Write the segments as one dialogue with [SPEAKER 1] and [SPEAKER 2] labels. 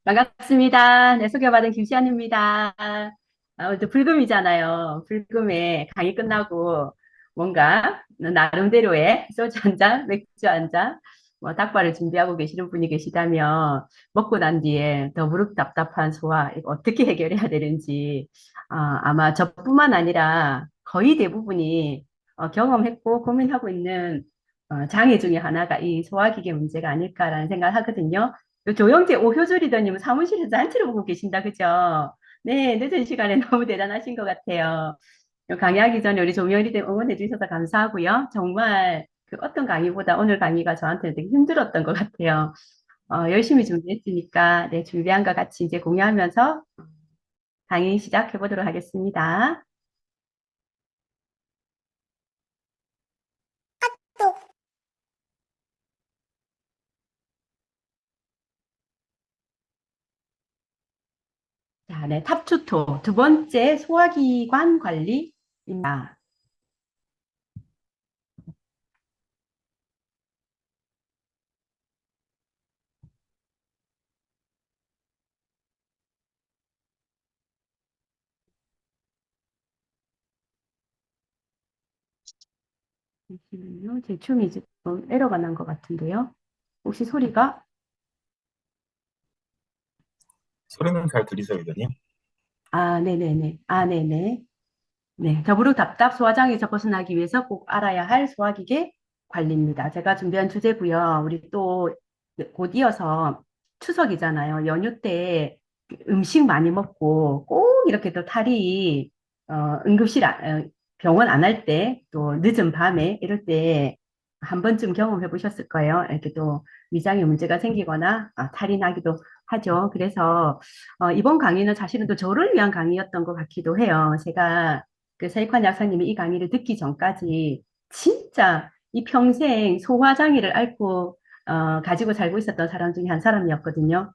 [SPEAKER 1] 반갑습니다. 네, 소개받은 김시안입니다. 오늘도 불금이잖아요. 불금에 강의 끝나고 뭔가 나름대로의 소주 한 잔, 맥주 한 잔, 뭐 닭발을 준비하고 계시는 분이 계시다면 먹고 난 뒤에 더부룩 답답한 소화 이거 어떻게 해결해야 되는지 아마 저뿐만 아니라 거의 대부분이 경험했고 고민하고 있는 장애 중에 하나가 이 소화기계 문제가 아닐까라는 생각을 하거든요. 그 조영재 오효주 리더님 사무실에서 잔치를 보고 계신다, 그죠? 네, 늦은 시간에 너무 대단하신 것 같아요. 강의하기 전에 우리 조명 리더 응원해 주셔서 감사하고요. 정말 그 어떤 강의보다 오늘 강의가 저한테는 되게 힘들었던 것 같아요. 열심히 준비했으니까, 네, 준비한 것 같이 이제 공유하면서 강의 시작해 보도록 하겠습니다. 자, 네, 탑투토. 두 번째, 소화기관 관리입니다. 잠시만요. 제 춤이 지금 에러가 난 것 같은데요. 혹시 소리가
[SPEAKER 2] 소리는 잘 들리세요, 의원님?
[SPEAKER 1] 네네네. 네네. 네. 더부룩 답답 소화장애에서 벗어나기 위해서 꼭 알아야 할 소화기계 관리입니다. 제가 준비한 주제고요. 우리 또 곧 이어서 추석이잖아요. 연휴 때 음식 많이 먹고 꼭 이렇게 또 탈이 응급실 병원 안 할 때 또 늦은 밤에 이럴 때 한 번쯤 경험해 보셨을 거예요. 이렇게 또 위장에 문제가 생기거나 탈이 나기도 하죠. 그래서 이번 강의는 사실은 또 저를 위한 강의였던 것 같기도 해요. 제가 그 서익환 약사님이 이 강의를 듣기 전까지 진짜 이 평생 소화장애를 앓고 가지고 살고 있었던 사람 중에 한 사람이었거든요.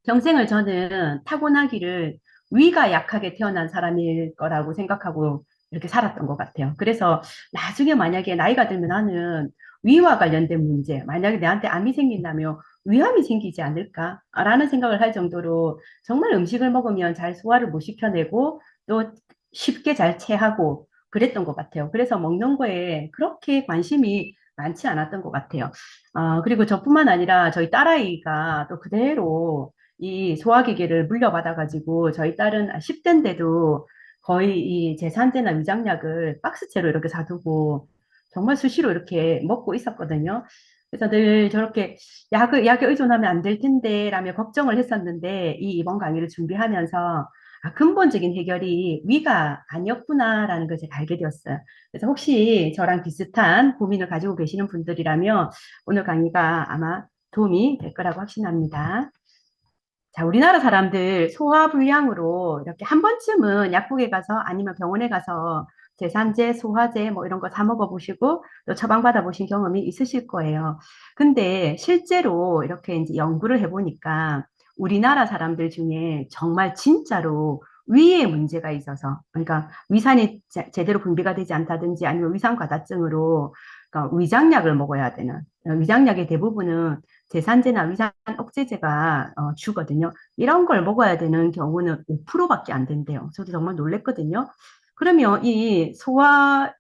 [SPEAKER 1] 평생을 저는 타고나기를 위가 약하게 태어난 사람일 거라고 생각하고 이렇게 살았던 것 같아요. 그래서 나중에 만약에 나이가 들면 나는 위와 관련된 문제, 만약에 내한테 암이 생긴다면 위암이 생기지 않을까라는 생각을 할 정도로 정말 음식을 먹으면 잘 소화를 못 시켜내고 또 쉽게 잘 체하고 그랬던 것 같아요. 그래서 먹는 거에 그렇게 관심이 많지 않았던 것 같아요. 그리고 저뿐만 아니라 저희 딸아이가 또 그대로 이 소화기계를 물려받아가지고 저희 딸은 10대인데도 거의 이 제산제나 위장약을 박스째로 이렇게 사두고 정말 수시로 이렇게 먹고 있었거든요. 그래서 늘 저렇게 약에 의존하면 안 될 텐데 라며 걱정을 했었는데 이 이번 강의를 준비하면서 근본적인 해결이 위가 아니었구나라는 걸 제가 알게 되었어요. 그래서 혹시 저랑 비슷한 고민을 가지고 계시는 분들이라면 오늘 강의가 아마 도움이 될 거라고 확신합니다. 자, 우리나라 사람들 소화불량으로 이렇게 한 번쯤은 약국에 가서 아니면 병원에 가서 제산제, 소화제 뭐 이런 거 사 먹어보시고 또 처방받아 보신 경험이 있으실 거예요. 근데 실제로 이렇게 이제 연구를 해보니까 우리나라 사람들 중에 정말 진짜로 위에 문제가 있어서 그러니까 위산이 제대로 분비가 되지 않다든지 아니면 위산 과다증으로 그러니까 위장약을 먹어야 되는 위장약의 대부분은 제산제나 위산 억제제가 주거든요. 이런 걸 먹어야 되는 경우는 5%밖에 안 된대요. 저도 정말 놀랬거든요. 그러면 이 소화가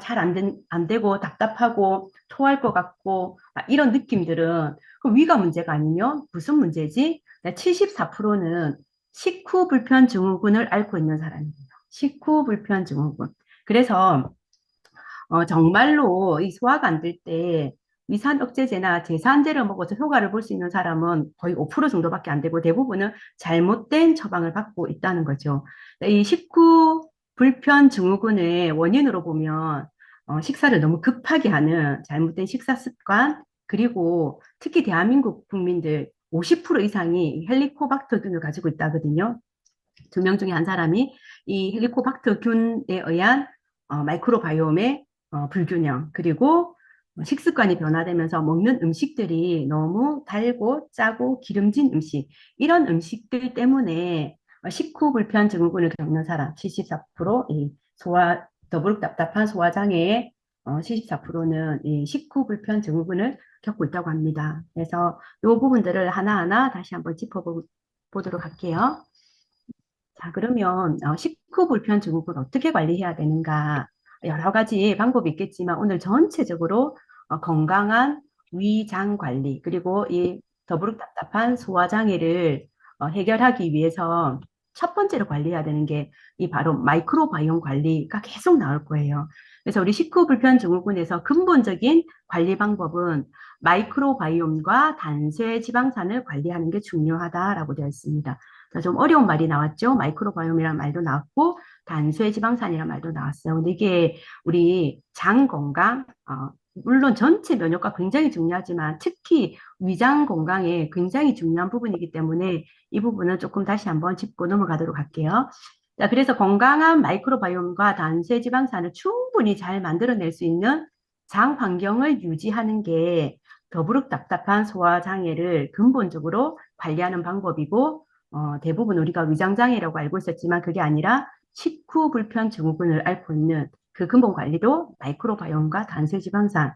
[SPEAKER 1] 잘 안 되고 답답하고 토할 것 같고 이런 느낌들은 그럼 위가 문제가 아니면 무슨 문제지? 74%는 식후 불편 증후군을 앓고 있는 사람입니다. 식후 불편 증후군. 그래서 정말로 이 소화가 안 될 때 위산 억제제나 제산제를 먹어서 효과를 볼 수 있는 사람은 거의 5% 정도밖에 안 되고 대부분은 잘못된 처방을 받고 있다는 거죠. 이 식후 불편 증후군의 원인으로 보면 식사를 너무 급하게 하는 잘못된 식사 습관 그리고 특히 대한민국 국민들 50% 이상이 헬리코박터균을 가지고 있다거든요. 2명 중에 한 사람이 이 헬리코박터균에 의한 마이크로바이옴의 불균형, 그리고 식습관이 변화되면서 먹는 음식들이 너무 달고 짜고 기름진 음식, 이런 음식들 때문에 식후 불편 증후군을 겪는 사람 74%, 이 더부룩 답답한 소화장애의 74%는 이 식후 불편 증후군을 겪고 있다고 합니다. 그래서 이 부분들을 하나하나 다시 한번 짚어보도록 할게요. 자, 그러면 식후 불편 증후군 어떻게 관리해야 되는가? 여러 가지 방법이 있겠지만 오늘 전체적으로 건강한 위장 관리 그리고 이 더부룩답답한 소화장애를 해결하기 위해서 첫 번째로 관리해야 되는 게 이 바로 마이크로바이옴 관리가 계속 나올 거예요. 그래서 우리 식후 불편 증후군에서 근본적인 관리 방법은 마이크로바이옴과 단쇄 지방산을 관리하는 게 중요하다라고 되어 있습니다. 좀 어려운 말이 나왔죠. 마이크로바이옴이라는 말도 나왔고 단수의 지방산이라는 말도 나왔어요. 근데 이게 우리 장 건강, 물론 전체 면역과 굉장히 중요하지만 특히 위장 건강에 굉장히 중요한 부분이기 때문에 이 부분은 조금 다시 한번 짚고 넘어가도록 할게요. 자, 그래서 건강한 마이크로바이옴과 단수의 지방산을 충분히 잘 만들어낼 수 있는 장 환경을 유지하는 게 더부룩답답한 소화장애를 근본적으로 관리하는 방법이고 대부분 우리가 위장장애라고 알고 있었지만 그게 아니라 식후 불편 증후군을 앓고 있는 그 근본 관리도 마이크로바이옴과 단세지방산의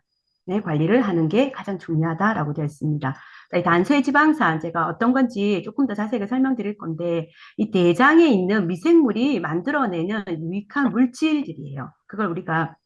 [SPEAKER 1] 관리를 하는 게 가장 중요하다라고 되어 있습니다. 이 단세지방산 제가 어떤 건지 조금 더 자세하게 설명드릴 건데 이 대장에 있는 미생물이 만들어내는 유익한 물질들이에요. 그걸 우리가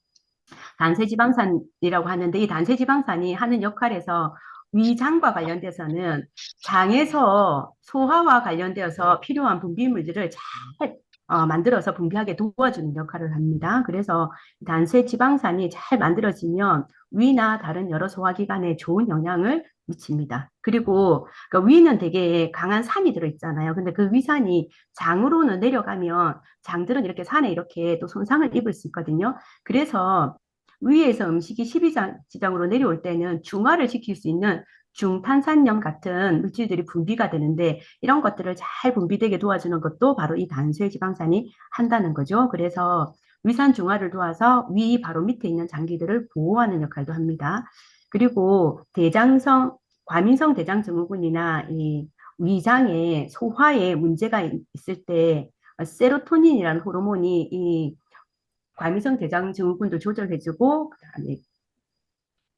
[SPEAKER 1] 단세지방산이라고 하는데 이 단세지방산이 하는 역할에서 위장과 관련돼서는 장에서 소화와 관련되어서 필요한 분비물들을 잘 만들어서 분비하게 도와주는 역할을 합니다. 그래서 단세지방산이 잘 만들어지면 위나 다른 여러 소화기관에 좋은 영향을 미칩니다. 그리고 그 위는 되게 강한 산이 들어있잖아요. 근데 그 위산이 장으로는 내려가면 장들은 이렇게 산에 이렇게 또 손상을 입을 수 있거든요. 그래서 위에서 음식이 십이지장으로 내려올 때는 중화를 시킬 수 있는 중탄산염 같은 물질들이 분비가 되는데 이런 것들을 잘 분비되게 도와주는 것도 바로 이 단수해지방산이 한다는 거죠. 그래서 위산 중화를 도와서 위 바로 밑에 있는 장기들을 보호하는 역할도 합니다. 그리고 과민성 대장증후군이나 이 위장에 소화에 문제가 있을 때 세로토닌이라는 호르몬이 이 과민성 대장 증후군도 조절해주고 그다음에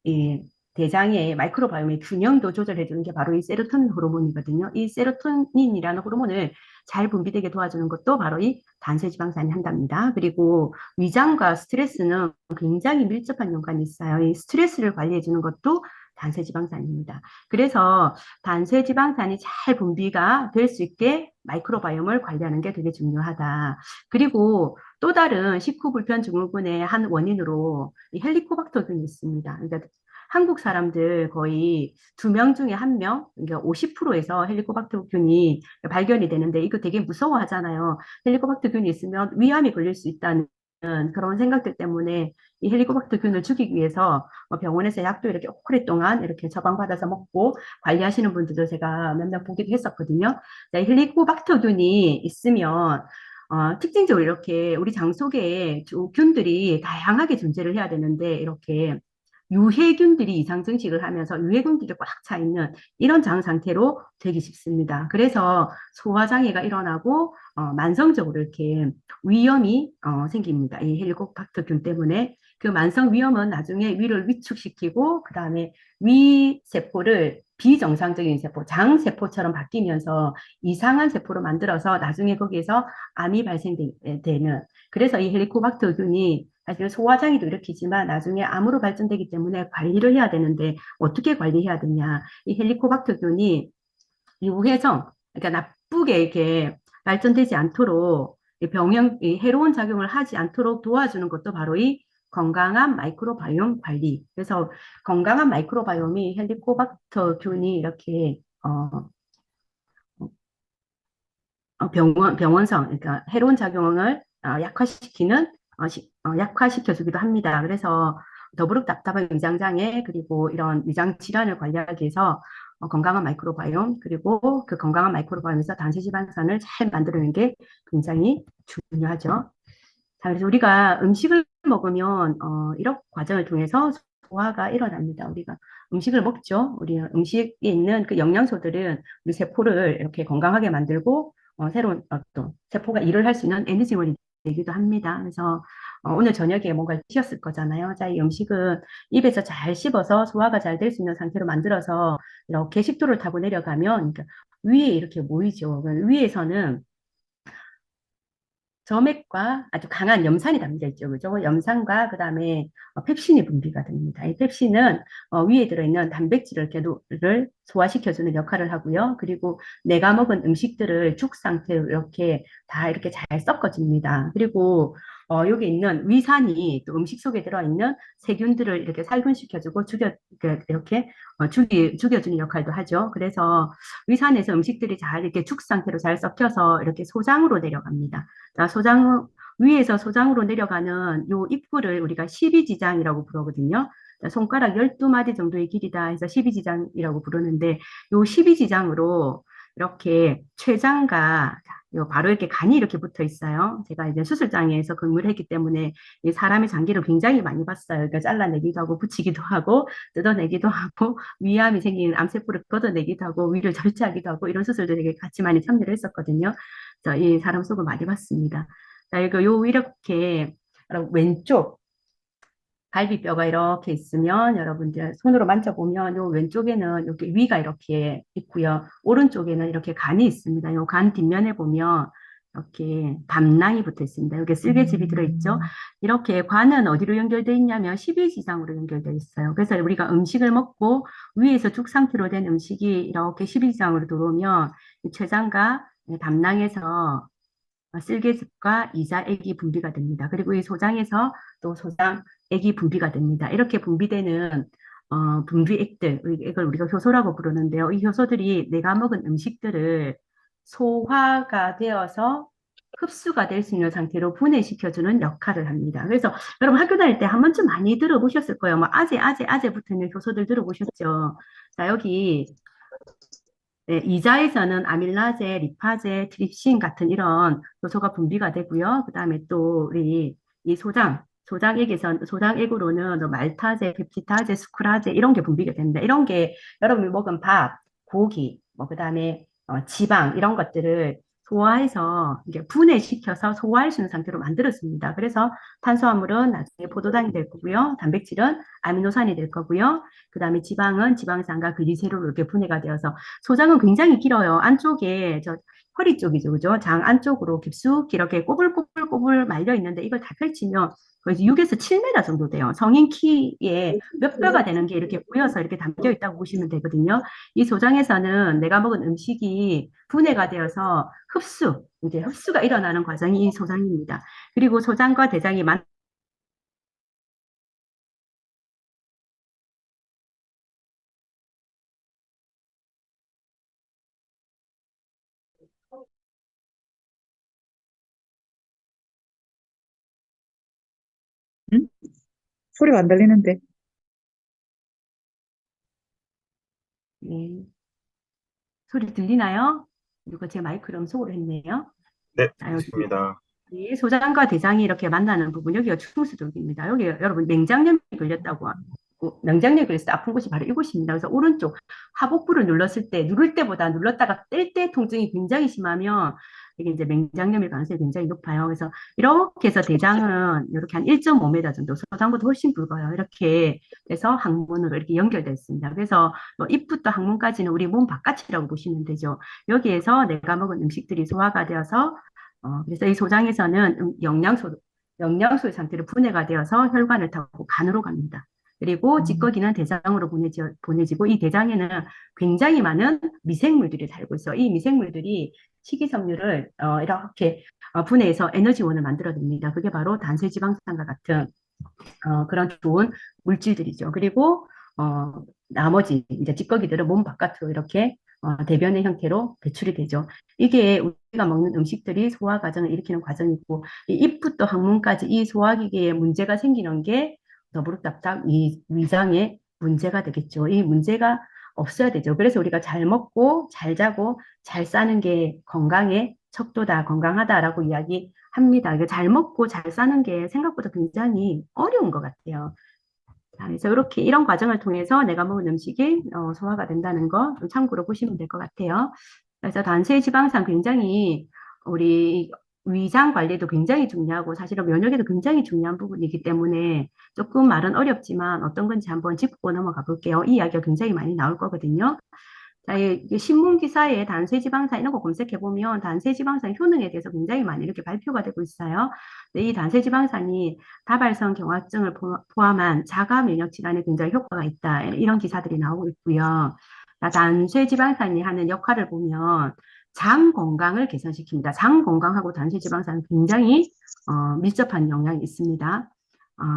[SPEAKER 1] 이 대장의 마이크로바이옴의 균형도 조절해주는 게 바로 이 세로토닌 호르몬이거든요. 이 세로토닌이라는 호르몬을 잘 분비되게 도와주는 것도 바로 이 단세지방산이 한답니다. 그리고 위장과 스트레스는 굉장히 밀접한 연관이 있어요. 이 스트레스를 관리해주는 것도 단세지방산입니다. 그래서 단세지방산이 잘 분비가 될 수 있게 마이크로바이옴을 관리하는 게 되게 중요하다. 그리고 또 다른 식후 불편 증후군의 한 원인으로 이 헬리코박터균이 있습니다. 그러니까 한국 사람들 거의 2명 중에 1명, 그러니까 50%에서 헬리코박터균이 발견이 되는데 이거 되게 무서워하잖아요. 헬리코박터균이 있으면 위암이 걸릴 수 있다는 그런 생각들 때문에 이 헬리코박터균을 죽이기 위해서 병원에서 약도 이렇게 오랫동안 이렇게 처방받아서 먹고 관리하시는 분들도 제가 몇 명 보기도 했었거든요. 헬리코박터균이 있으면 특징적으로 이렇게 우리 장 속에 균들이 다양하게 존재를 해야 되는데 이렇게 유해균들이 이상 증식을 하면서 유해균들이 꽉 차 있는 이런 장 상태로 되기 쉽습니다. 그래서 소화장애가 일어나고 만성적으로 이렇게 위염이 생깁니다. 이 헬리코박터균 때문에 그 만성 위염은 나중에 위를 위축시키고 그 다음에 위 세포를 비정상적인 세포, 장 세포처럼 바뀌면서 이상한 세포로 만들어서 나중에 거기에서 암이 발생되는 그래서 이 헬리코박터균이 사실 소화장애도 일으키지만 나중에 암으로 발전되기 때문에 관리를 해야 되는데 어떻게 관리해야 되냐. 이 헬리코박터균이 유해성, 그러니까 나쁘게 이렇게 발전되지 않도록 이 해로운 작용을 하지 않도록 도와주는 것도 바로 이 건강한 마이크로바이옴 관리. 그래서 건강한 마이크로바이옴이 헬리코박터균이 이렇게 병원성, 그러니까 해로운 작용을 약화시키는 약화시켜주기도 합니다. 그래서 더부룩 답답한 위장장애 그리고 이런 위장 질환을 관리하기 위해서 건강한 마이크로바이옴 그리고 그 건강한 마이크로바이옴에서 단세지방산을 잘 만들어내는 게 굉장히 중요하죠. 자, 그래서 우리가 음식을 먹으면 이런 과정을 통해서 소화가 일어납니다. 우리가 음식을 먹죠. 우리 음식에 있는 그 영양소들은 우리 세포를 이렇게 건강하게 만들고 새로운 어떤 세포가 일을 할 수 있는 에너지원이 되기도 합니다. 그래서 오늘 저녁에 뭔가 드셨을 거잖아요. 자, 이 음식은 입에서 잘 씹어서 소화가 잘 될 수 있는 상태로 만들어서 이렇게 식도를 타고 내려가면 그러니까 위에 이렇게 모이죠. 위에서는 점액과 아주 강한 염산이 담겨 있죠. 그죠? 염산과 그다음에 펩신이 분비가 됩니다. 이 펩신은 위에 들어있는 단백질을 를 소화시켜주는 역할을 하고요. 그리고 내가 먹은 음식들을 죽 상태로 이렇게 다 이렇게 잘 섞어집니다. 그리고 여기 있는 위산이 또 음식 속에 들어있는 세균들을 이렇게 살균시켜주고 이렇게 죽여주는 역할도 하죠. 그래서 위산에서 음식들이 잘 이렇게 죽 상태로 잘 섞여서 이렇게 소장으로 내려갑니다. 자, 위에서 소장으로 내려가는 요 입구를 우리가 12지장이라고 부르거든요. 자, 손가락 12마디 정도의 길이다 해서 12지장이라고 부르는데, 요 12지장으로 이렇게 췌장과, 요 바로 이렇게 간이 이렇게 붙어 있어요. 제가 이제 수술장에서 근무를 했기 때문에 이 사람의 장기를 굉장히 많이 봤어요. 그러니까 잘라내기도 하고, 붙이기도 하고, 뜯어내기도 하고, 위암이 생기는 암세포를 걷어내기도 하고, 위를 절제하기도 하고, 이런 수술들에게 같이 많이 참여를 했었거든요. 이 사람 속을 많이 봤습니다. 자, 이거 이렇게 왼쪽 갈비뼈가 이렇게 있으면 여러분들 손으로 만져보면 요 왼쪽에는 이렇게 위가 이렇게 있고요. 오른쪽에는 이렇게 간이 있습니다. 요 간 뒷면에 보면 이렇게 담낭이 붙어 있습니다. 여기 쓸개즙이 들어있죠. 이렇게 관은 어디로 연결되어 있냐면 십이지장으로 연결되어 있어요. 그래서 우리가 음식을 먹고 위에서 죽 상태로 된 음식이 이렇게 십이지장으로 들어오면 이 췌장과 담낭에서 쓸개즙과 이자액이 분비가 됩니다. 그리고 이 소장에서 또 소장액이 분비가 됩니다. 이렇게 분비되는 분비액들, 이걸 우리가 효소라고 부르는데요. 이 효소들이 내가 먹은 음식들을 소화가 되어서 흡수가 될 수 있는 상태로 분해시켜주는 역할을 합니다. 그래서 여러분 학교 다닐 때 한 번쯤 많이 들어보셨을 거예요. 뭐 아제 붙어 있는 효소들 들어보셨죠? 자, 여기 네, 이자에서는 아밀라제, 리파제, 트립신 같은 이런 요소가 분비가 되고요. 그다음에 또 우리 이 소장액으로는 또 말타제, 펩티타제, 수크라제 이런 게 분비가 됩니다. 이런 게 여러분이 먹은 밥, 고기, 뭐 그다음에 지방 이런 것들을 소화해서 이게 분해시켜서 소화할 수 있는 상태로 만들었습니다. 그래서 탄수화물은 나중에 포도당이 될 거고요. 단백질은 아미노산이 될 거고요. 그다음에 지방은 지방산과 글리세롤로 이렇게 분해가 되어서 소장은 굉장히 길어요. 안쪽에 허리 쪽이죠, 그죠? 장 안쪽으로 깊숙이 이렇게 꼬불꼬불꼬불 말려 있는데 이걸 다 펼치면 거의 6에서 7m 정도 돼요. 성인 키에 몇 뼈가 되는 게 이렇게 모여서 이렇게 담겨 있다고 보시면 되거든요. 이 소장에서는 내가 먹은 음식이 분해가 되어서 이제 흡수가 일어나는 과정이 이 소장입니다. 그리고 소장과 대장이
[SPEAKER 3] 응? 소리가 안 들리는데.
[SPEAKER 1] 네, 소리 들리나요? 이거 제 마이크를 음소거로 했네요.
[SPEAKER 2] 네,
[SPEAKER 1] 자, 여기
[SPEAKER 2] 좋습니다.
[SPEAKER 1] 이 소장과 대장이 이렇게 만나는 부분, 여기가 충수족입니다. 여기 여러분 맹장염이 걸렸다고 맹장염이 걸렸을 때 아픈 곳이 바로 이곳입니다. 그래서 오른쪽 하복부를 누를 때보다 눌렀다가 뗄 때 통증이 굉장히 심하면 이게 이제 맹장염일 가능성이 굉장히 높아요. 그래서 이렇게 해서 대장은 이렇게 한 1.5m 정도, 소장보다 훨씬 굵어요. 이렇게 해서 항문으로 이렇게 연결되어 있습니다. 그래서 뭐 입부터 항문까지는 우리 몸 바깥이라고 보시면 되죠. 여기에서 내가 먹은 음식들이 소화가 되어서 그래서 이 소장에서는 영양소의 상태로 분해가 되어서 혈관을 타고 간으로 갑니다. 그리고 찌꺼기는 대장으로 보내지고 이 대장에는 굉장히 많은 미생물들이 살고 있어. 이 미생물들이 식이섬유를 이렇게 분해해서 에너지원을 만들어냅니다. 그게 바로 단세지방산과 같은 그런 좋은 물질들이죠. 그리고 나머지 이제 찌꺼기들은 몸 바깥으로 이렇게 대변의 형태로 배출이 되죠. 이게 우리가 먹는 음식들이 소화 과정을 일으키는 과정이고 이 입부터 항문까지 이 소화기계에 문제가 생기는 게 더부룩답답 이 위장에 문제가 되겠죠. 이 문제가 없어야 되죠. 그래서 우리가 잘 먹고 잘 자고 잘 싸는 게 건강의 척도다, 건강하다라고 이야기합니다. 이게 잘 먹고 잘 싸는 게 생각보다 굉장히 어려운 것 같아요. 자, 그래서 이렇게 이런 과정을 통해서 내가 먹은 음식이 소화가 된다는 거 좀 참고로 보시면 될 것 같아요. 그래서 단세 지방산 굉장히 우리 위장 관리도 굉장히 중요하고 사실은 면역에도 굉장히 중요한 부분이기 때문에 조금 말은 어렵지만 어떤 건지 한번 짚고 넘어가 볼게요. 이 이야기가 굉장히 많이 나올 거거든요. 자, 이 신문 기사에 단세지방산 이런 거 검색해 보면 단세지방산 효능에 대해서 굉장히 많이 이렇게 발표가 되고 있어요. 이 단세지방산이 다발성 경화증을 포함한 자가 면역 질환에 굉장히 효과가 있다. 이런 기사들이 나오고 있고요. 자, 단세지방산이 하는 역할을 보면 장 건강을 개선시킵니다. 장 건강하고 단세지방산은 굉장히 밀접한 영향이 있습니다.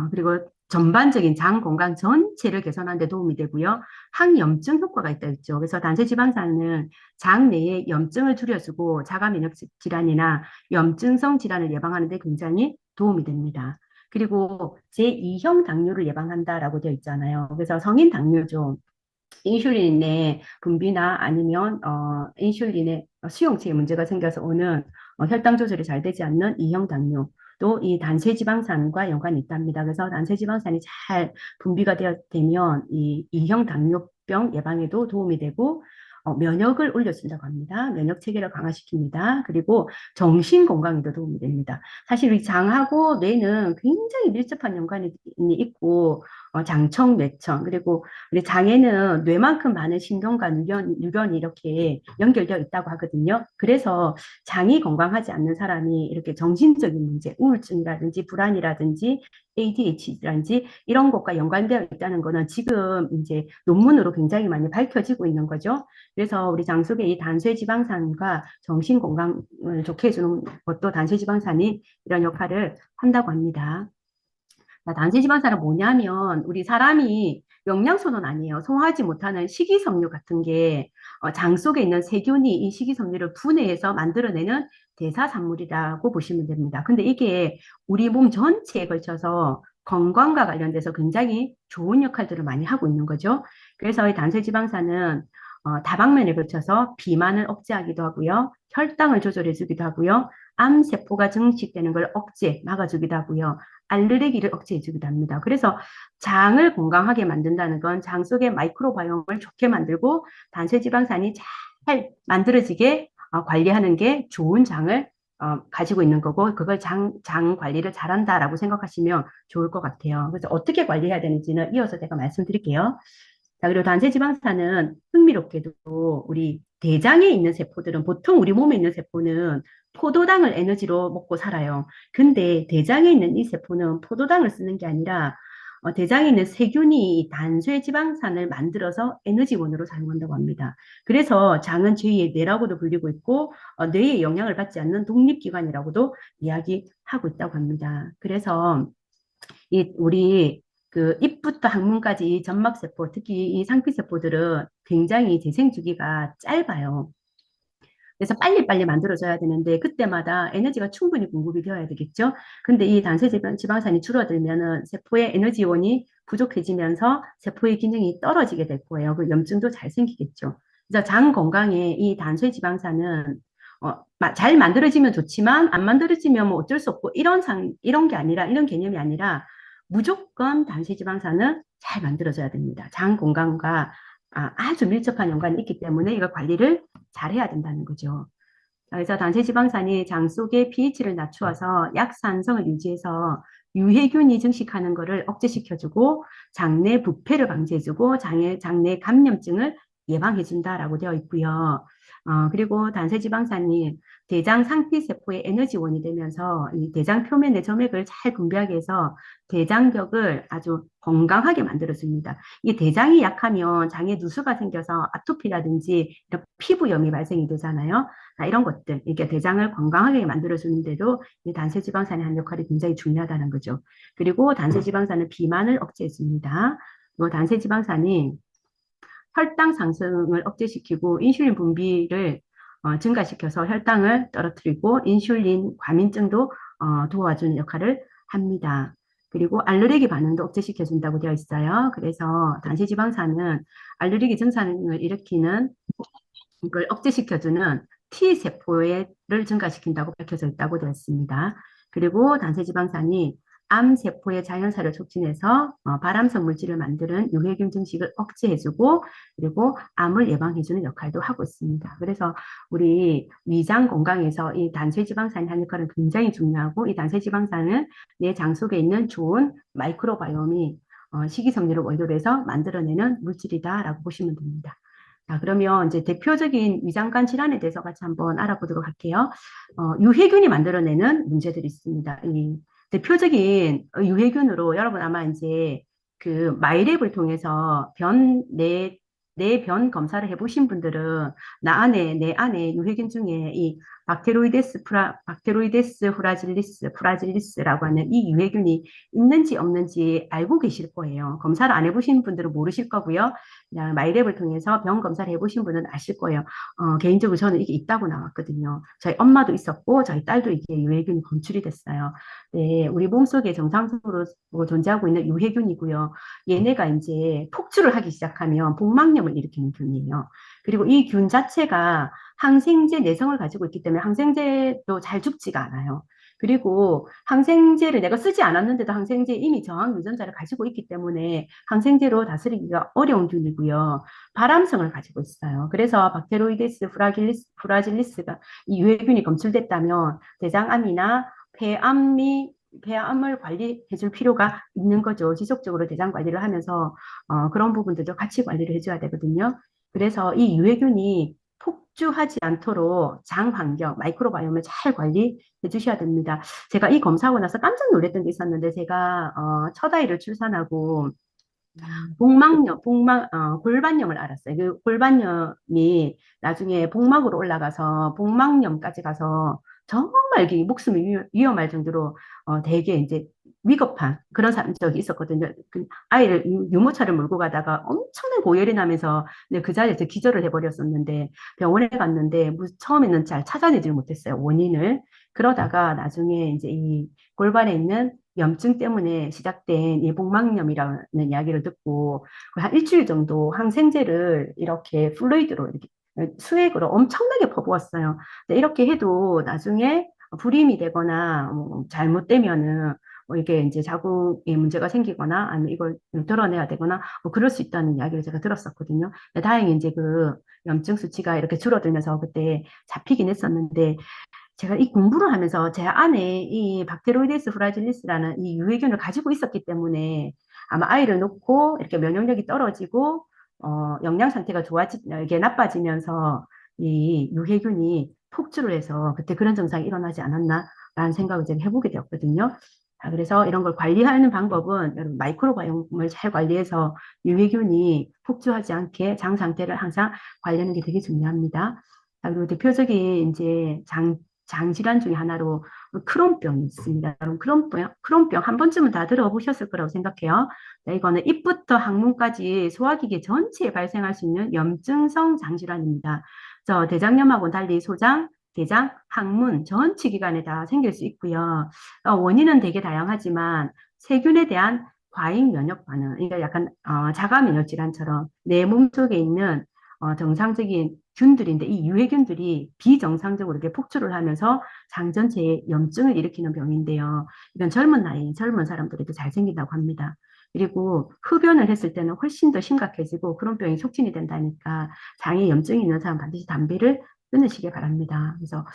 [SPEAKER 1] 그리고 전반적인 장 건강 전체를 개선하는 데 도움이 되고요. 항염증 효과가 있다 했죠. 그래서 단세지방산은 장 내에 염증을 줄여주고 자가 면역 질환이나 염증성 질환을 예방하는 데 굉장히 도움이 됩니다. 그리고 제2형 당뇨를 예방한다라고 되어 있잖아요. 그래서 성인 당뇨죠. 인슐린의 분비나 아니면 인슐린의 수용체에 문제가 생겨서 오는 혈당 조절이 잘 되지 않는 2형 당뇨 또 이 단세지방산과 연관이 있답니다. 그래서 단세지방산이 잘 분비가 되면 이 2형 당뇨병 예방에도 도움이 되고 면역을 올려준다고 합니다. 면역 체계를 강화시킵니다. 그리고 정신 건강에도 도움이 됩니다. 사실 이 장하고 뇌는 굉장히 밀접한 연관이 있고 장청, 뇌청 그리고 우리 장에는 뇌만큼 많은 신경과 유견이 이렇게 연결되어 있다고 하거든요. 그래서 장이 건강하지 않는 사람이 이렇게 정신적인 문제, 우울증이라든지 불안이라든지 ADHD라든지 이런 것과 연관되어 있다는 거는 지금 이제 논문으로 굉장히 많이 밝혀지고 있는 거죠. 그래서 우리 장 속에 이 단수지방산과 정신 건강을 좋게 해주는 것도 단수지방산이 이런 역할을 한다고 합니다. 단세지방산은 뭐냐면 우리 사람이 영양소는 아니에요. 소화하지 못하는 식이섬유 같은 게 장 속에 있는 세균이 이 식이섬유를 분해해서 만들어내는 대사산물이라고 보시면 됩니다. 근데 이게 우리 몸 전체에 걸쳐서 건강과 관련돼서 굉장히 좋은 역할들을 많이 하고 있는 거죠. 그래서 이 단세지방산은 다방면에 걸쳐서 비만을 억제하기도 하고요. 혈당을 조절해 주기도 하고요. 암세포가 증식되는 걸 막아주기도 하고요. 알레르기를 억제해 주기도 합니다. 그래서 장을 건강하게 만든다는 건 장 속의 마이크로바이옴을 좋게 만들고 단세지방산이 잘 만들어지게 관리하는 게 좋은 장을 가지고 있는 거고 그걸 장 관리를 잘한다라고 생각하시면 좋을 것 같아요. 그래서 어떻게 관리해야 되는지는 이어서 제가 말씀드릴게요. 자, 그리고 단세지방산은 흥미롭게도 우리 대장에 있는 세포들은 보통 우리 몸에 있는 세포는 포도당을 에너지로 먹고 살아요. 근데 대장에 있는 이 세포는 포도당을 쓰는 게 아니라 대장에 있는 세균이 단sve지방산을 만들어서 에너지원으로 사용한다고 합니다. 그래서 장은 제2의 뇌라고도 불리고 있고 뇌에 영향을 받지 않는 독립기관이라고도 이야기하고 있다고 합니다. 그래서 우리 그 잎부터 항문까지 이 점막세포, 특히 이 상피세포들은 굉장히 재생 주기가 짧아요. 그래서 빨리빨리 만들어져야 되는데 그때마다 에너지가 충분히 공급이 되어야 되겠죠. 근데 이 단세지방산이 줄어들면은 세포의 에너지원이 부족해지면서 세포의 기능이 떨어지게 될 거예요. 그 염증도 잘 생기겠죠. 그래서 장 건강에 이 단세지방산은 잘 만들어지면 좋지만 안 만들어지면 뭐 어쩔 수 없고 이런 게 아니라 이런 개념이 아니라 무조건 단세지방산은 잘 만들어져야 됩니다. 장 건강과 아주 밀접한 연관이 있기 때문에 이걸 관리를 잘 해야 된다는 거죠. 그래서 단세지방산이 장 속의 pH를 낮추어서 약산성을 유지해서 유해균이 증식하는 것을 억제시켜주고 장내 부패를 방지해주고 장내 감염증을 예방해준다라고 되어 있고요. 그리고 단세지방산이 대장 상피세포의 에너지원이 되면서 이 대장 표면의 점액을 잘 분비하게 해서 대장벽을 아주 건강하게 만들어줍니다. 이 대장이 약하면 장에 누수가 생겨서 아토피라든지 이런 피부염이 발생이 되잖아요. 이런 것들, 이렇게 대장을 건강하게 만들어주는데도 이 단세지방산의 한 역할이 굉장히 중요하다는 거죠. 그리고 단세지방산은 비만을 억제해줍니다. 또 단세지방산이 혈당 상승을 억제시키고 인슐린 분비를 증가시켜서 혈당을 떨어뜨리고 인슐린 과민증도 도와주는 역할을 합니다. 그리고 알레르기 반응도 억제시켜준다고 되어 있어요. 그래서 단세지방산은 알레르기 증상을 일으키는 걸 억제시켜주는 T세포를 증가시킨다고 밝혀져 있다고 되어 있습니다. 그리고 단세지방산이 암세포의 자연사를 촉진해서 발암성 물질을 만드는 유해균 증식을 억제해주고 그리고 암을 예방해주는 역할도 하고 있습니다. 그래서 우리 위장 건강에서 이 단체지방산이 하는 역할은 굉장히 중요하고 이 단체지방산은 내 장 속에 있는 좋은 마이크로바이옴이 식이섬유를 원료로 해서 만들어내는 물질이다라고 보시면 됩니다. 자, 그러면 이제 대표적인 위장관 질환에 대해서 같이 한번 알아보도록 할게요. 유해균이 만들어내는 문제들이 있습니다. 이 대표적인 유해균으로 여러분 아마 이제 그 마이랩을 통해서 내 변 검사를 해보신 분들은 내 안에 유해균 중에 이 박테로이데스 후라질리스라고 하는 이 유해균이 있는지 없는지 알고 계실 거예요. 검사를 안 해보신 분들은 모르실 거고요. 그냥 마이랩을 통해서 병 검사를 해보신 분은 아실 거예요. 개인적으로 저는 이게 있다고 나왔거든요. 저희 엄마도 있었고 저희 딸도 이게 유해균이 검출이 됐어요. 네, 우리 몸속에 정상적으로 존재하고 있는 유해균이고요. 얘네가 이제 폭주를 하기 시작하면 복막염을 일으키는 균이에요. 그리고 이 균 자체가 항생제 내성을 가지고 있기 때문에 항생제도 잘 죽지가 않아요. 그리고 항생제를 내가 쓰지 않았는데도 항생제에 이미 저항 유전자를 가지고 있기 때문에 항생제로 다스리기가 어려운 균이고요. 발암성을 가지고 있어요. 그래서 박테로이데스 후라질리스가 이 유해균이 검출됐다면 대장암이나 폐암을 관리해 줄 필요가 있는 거죠. 지속적으로 대장 관리를 하면서 그런 부분들도 같이 관리를 해줘야 되거든요. 그래서 이 유해균이 폭주하지 않도록 장 환경, 마이크로바이옴을 잘 관리해 주셔야 됩니다. 제가 이 검사하고 나서 깜짝 놀랐던 게 있었는데 제가 첫 아이를 출산하고 골반염을 알았어요. 그 골반염이 나중에 복막으로 올라가서 복막염까지 가서 정말 이게 목숨이 위험할 정도로 되게 이제 위급한 그런 적이 있었거든요. 그 아이를 유모차를 몰고 가다가 엄청난 고열이 나면서 그 자리에서 기절을 해버렸었는데 병원에 갔는데 처음에는 잘 찾아내지 못했어요. 원인을. 그러다가 나중에 이제 이 골반에 있는 염증 때문에 시작된 이 복막염이라는 이야기를 듣고 한 일주일 정도 항생제를 이렇게 플루이드로 이렇게 수액으로 엄청나게 퍼부었어요. 근데 이렇게 해도 나중에 불임이 되거나 잘못되면은 이게 이제 자궁에 문제가 생기거나 아니면 이걸 덜어내야 되거나 그럴 수 있다는 이야기를 제가 들었었거든요. 근데 다행히 이제 그 염증 수치가 이렇게 줄어들면서 그때 잡히긴 했었는데 제가 이 공부를 하면서 제 안에 이 박테로이데스 후라질리스라는 이 유해균을 가지고 있었기 때문에 아마 아이를 놓고 이렇게 면역력이 떨어지고 영양 상태가 이게 나빠지면서 이 유해균이 폭주를 해서 그때 그런 증상이 일어나지 않았나라는 생각을 제가 해보게 되었거든요. 자, 그래서 이런 걸 관리하는 방법은 여러분 마이크로바이옴을 잘 관리해서 유해균이 폭주하지 않게 장 상태를 항상 관리하는 게 되게 중요합니다. 자, 그리고 대표적인 이제 장질환 중에 하나로 크론병이 있습니다. 크론병 한 번쯤은 다 들어보셨을 거라고 생각해요. 네, 이거는 입부터 항문까지 소화기계 전체에 발생할 수 있는 염증성 장질환입니다. 대장염하고는 달리 소장, 대장, 항문 전체 기관에 다 생길 수 있고요. 원인은 되게 다양하지만 세균에 대한 과잉 면역 반응, 이거 약간 자가 면역 질환처럼 내 몸속에 있는 정상적인 균들인데 이 유해균들이 비정상적으로 이렇게 폭주를 하면서 장 전체에 염증을 일으키는 병인데요. 이건 젊은 사람들에도 잘 생긴다고 합니다. 그리고 흡연을 했을 때는 훨씬 더 심각해지고 그런 병이 촉진이 된다니까 장에 염증이 있는 사람 반드시 담배를 끊으시기 바랍니다. 그래서